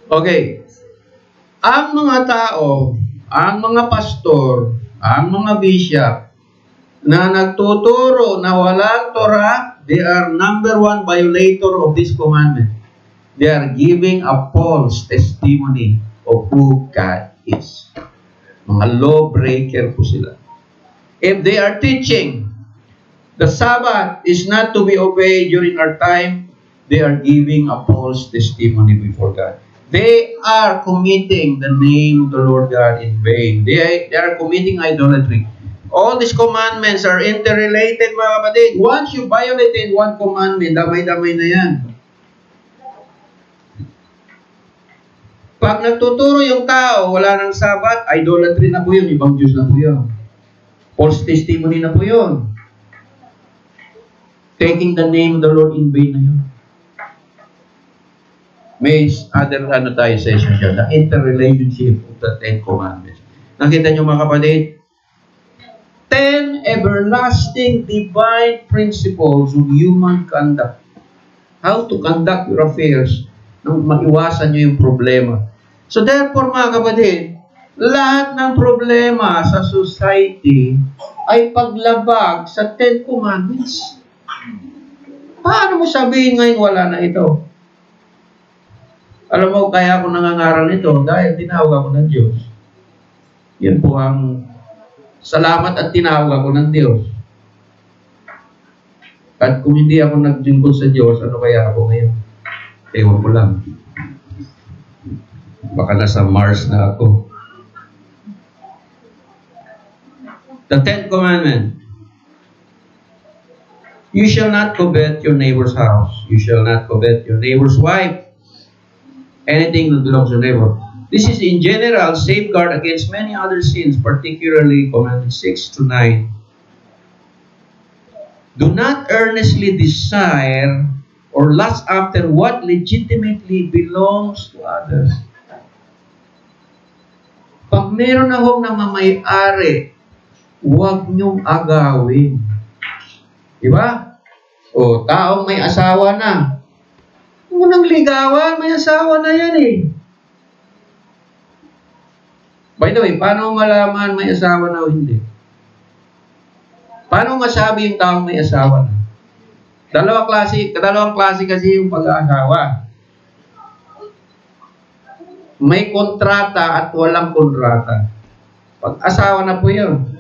Okay. Ang mga tao, ang mga pastor, ang mga bishop, na nagtuturo na walang Torah, they are number one violator of this commandment. They are giving a false testimony of who God is. Mga lawbreaker po sila. If they are teaching the Sabbath is not to be obeyed during our time, they are giving a false testimony before God. They are committing the name of the Lord God in vain. They are committing idolatry. All these commandments are interrelated, mga kapatid. Once you violated one commandment, damay-damay na yan. Pag nagtuturo yung tao, wala nang Sabat, idolatry na po yun, ibang Diyos na po yun. False testimony na po yun. Taking the name of the Lord in vain na yun. May other session siya, the interrelationship of the Ten Commandments. Nakita niyo mga kapatid? 10 everlasting divine principles of human conduct. How to conduct your affairs nang maiwasan niyo yung problema. So therefore mga kapatid, lahat ng problema sa society ay paglabag sa Ten Commandments. Paano mo sabihin ngayon wala na ito? Alam mo, kaya ako nangangaral nito dahil tinawag ako ng Diyos. Yan po ang salamat at tinawag ako ng Diyos. At kung hindi ako naglingkod sa Diyos, ano kaya ako ngayon? Ewan ko lang. Baka nasa Mars na ako. The 10th commandment. You shall not covet your neighbor's house. You shall not covet your neighbor's wife. Anything that belongs to your neighbor. This is in general safeguard against many other sins, particularly commandments 6 to 9. Do not earnestly desire or lust after what legitimately belongs to others. Pag meron akong namamayari, huwag niyong agawin. Diba? O, taong may asawa na. Unang ligawan, may asawa na yan eh. By the way, paano malaman may asawa na o hindi? Paano masabi yung taong may asawa na? Dalawang klase kasi yung pag-aasawa. May kontrata at walang kontrata. Pag-asawa na po yun.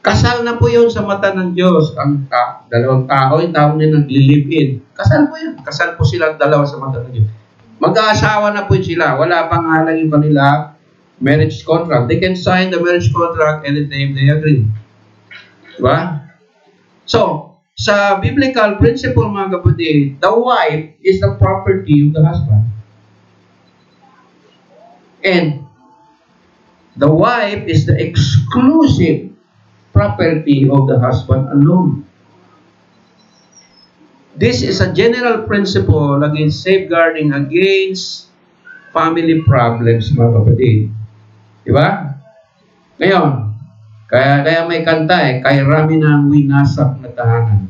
Kasal na po yun sa mata ng Diyos. Ang dalawang tao, yung tao na nag-live-in. Kasal po yun. Kasal po sila dalawa sa mata ng Diyos. Mag-aasawa na po sila. Wala pang halang yung kanila marriage contract. They can sign the marriage contract anytime they agree. Diba? So, sa biblical principle, mga kapatid, the wife is the property of the husband. And the wife is the exclusive property of the husband alone. This is a general principle against safeguarding against family problems, mga kapatid. Diba? Ngayon, kaya may kanta kay rami ng winasak na tahanan.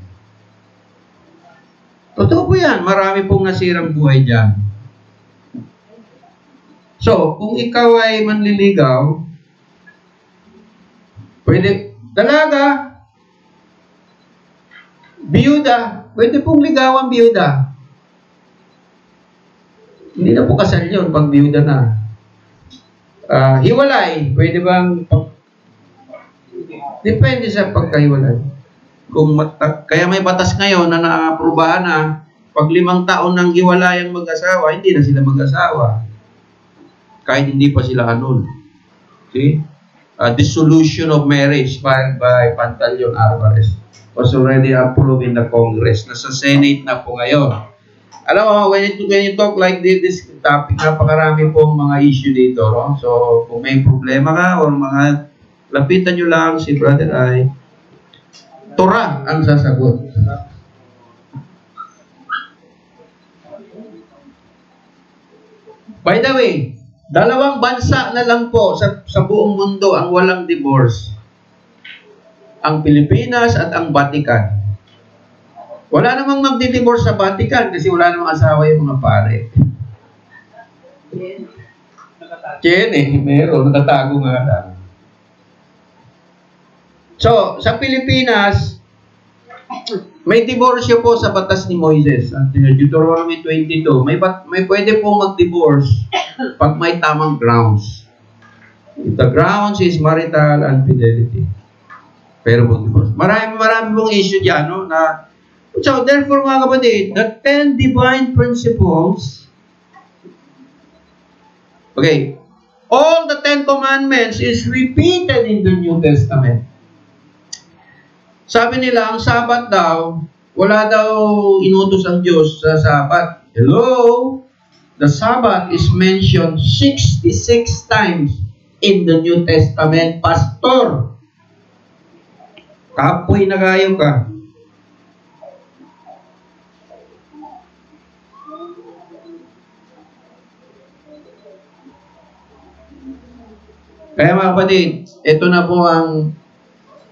Totoo po yan, marami pong nasirang buhay dyan. So, kung ikaw ay manliligaw, pwede, dalaga, biyuda, pwede pong ligawan biyuda. Hindi na po kasal yun pag biyuda na. Hiwalay, pwede bang depende sa pagkahiwalay. Kaya may batas ngayon na naaprubahan na pag 5 taon ng hiwalayang mag-asawa, hindi na sila mag-asawa. Kahit hindi pa sila annul. See? Dissolution of marriage filed by Pantaleon Alvarez was already approved in the Congress. Nasa Senate na po ngayon. Alam mo, when you talk like this topic, napakarami pong mga issue dito. No? So, kung may problema ka o mga lapitan nyo lang si Brother Ay, Torah ang sasagot. By the way, 2 bansa na lang po sa buong mundo ang walang divorce. Ang Pilipinas at ang Vatican. Wala namang magdi-divorce sa Vatican kasi wala namang asawa yung mga pare. Meron, nakatago nga lang. So, sa Pilipinas, May diborsyo po sa batas ni Moises. At Deuteronomy 22, may pwede po mag-divorce pag may tamang grounds. If the grounds is marital infidelity. Pero mag-divorce. Marami pong issue dyan, no? So, therefore, mga kapatid, the 10 divine principles, okay, all the 10 commandments is repeated in the New Testament. Sabi nila, ang Sabat daw, wala daw inutos ang Diyos sa Sabat. Hello? The Sabbath is mentioned 66 times in the New Testament. Pastor, kapoy na kayo ka. Kaya mga kapatid, ito na po ang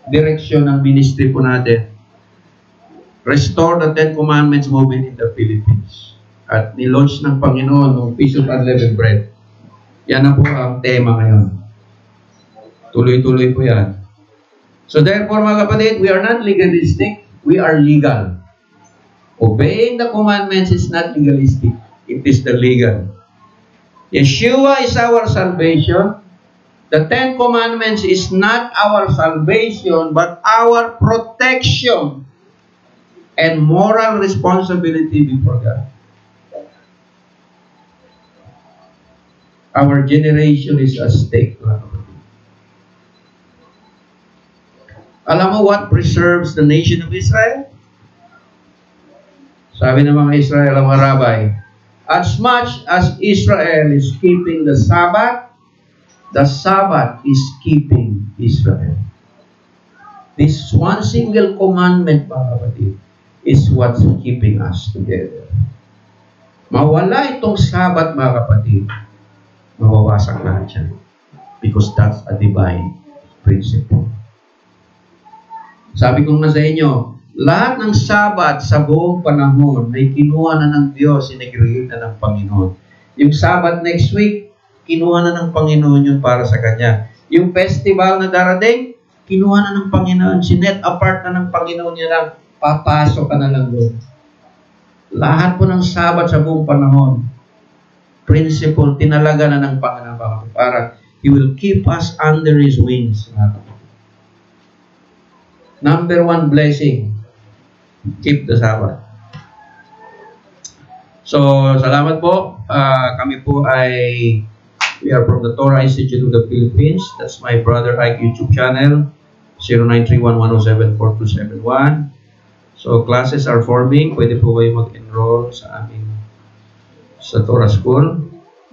direksyon ng ministry po natin. Restore the 10 Commandments movement in the Philippines. At nilaunch ng Panginoon ng Feast of Unleavened Bread. Yan na po ang tema ngayon. Tuloy-tuloy po yan. So therefore mga kapatid, we are not legalistic, we are legal. Obeying the commandments is not legalistic, it is the legal. Yeshua is our salvation. The 10 Commandments is not our salvation, but our protection and moral responsibility before God. Our generation is at stake. Alam mo what preserves the nation of Israel? Sabi ng mga Israel, ang mga rabbi, as much as Israel is keeping the Sabbath is keeping Israel. This one single commandment, mga kapatid, is what's keeping us together. Mawala itong Sabbath, mga kapatid, mawawasak lahat yan. Because that's a divine principle. Sabi ko nga sa inyo, lahat ng Sabbath sa buong panahon ay kinuha na ng Diyos, sinigreate na ng Panginoon. Yung Sabbath next week, kinuha na ng Panginoon yun para sa Kanya. Yung festival na darating, kinuha na ng Panginoon, sinet apart na ng Panginoon niya lang, papasok ka na lang doon. Lahat po ng Sabbath sa buong panahon, principle, tinalaga na ng Panginoon para He will keep us under His wings. Number one blessing, keep the Sabbath. So, salamat po. Kami po we are from the Torah Institute of the Philippines. That's my brother Ike YouTube channel, 0931-107-4271. So, classes are forming. Pwede po kayo mag-enroll sa Torah School.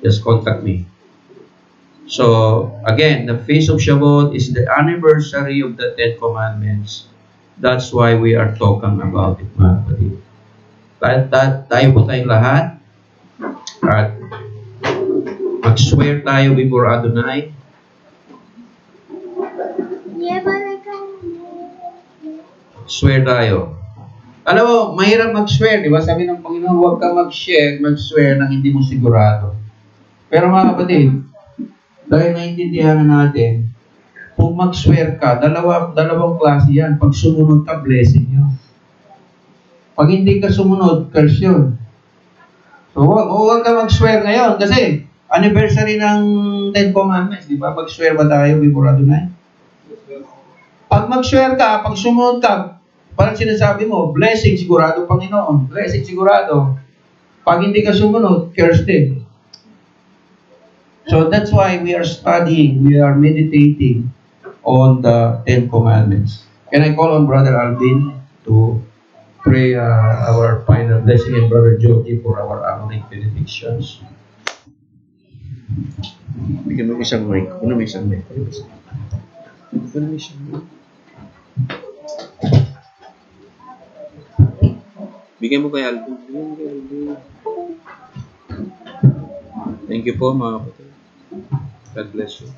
Just contact me. So, again, the Feast of Shavuot is the anniversary of the 10 Commandments. That's why we are talking about it, mga kapatid. Tayo po tayong lahat. At mag-swear tayo before Adonai. Swear tayo. Alam mo, mahirap mag-swear, di ba? Sabi ng Panginoon, huwag kang mag-swear nang hindi mo sigurado. Pero mga kapatid, dahil naiintindihan na natin, kung mag-swear ka, dalawang klase yan. Pag sumunod ka, blessing yun. Pag hindi ka sumunod, curse yun. So, huwag ka mag-swear ngayon kasi anniversary ng 10 Commandments, di ba? Mag-swear ba tayo before Adonai? Pag mag-swear ka, pag sumunod ka, parang sinasabi mo, blessing sigurado Panginoon. Blessing sigurado. Pag hindi ka sumunod, curse din. So that's why we are studying, we are meditating on the 10 Commandments. Can I call on Brother Alvin to pray our final blessing and Brother Jogi for our Aaronic benedictions? Bigyan mo isang mic. Ano may isang mic? Ano may isang mic? Bigyan mo kay Alvin. Thank you po mga kapatid. God bless you.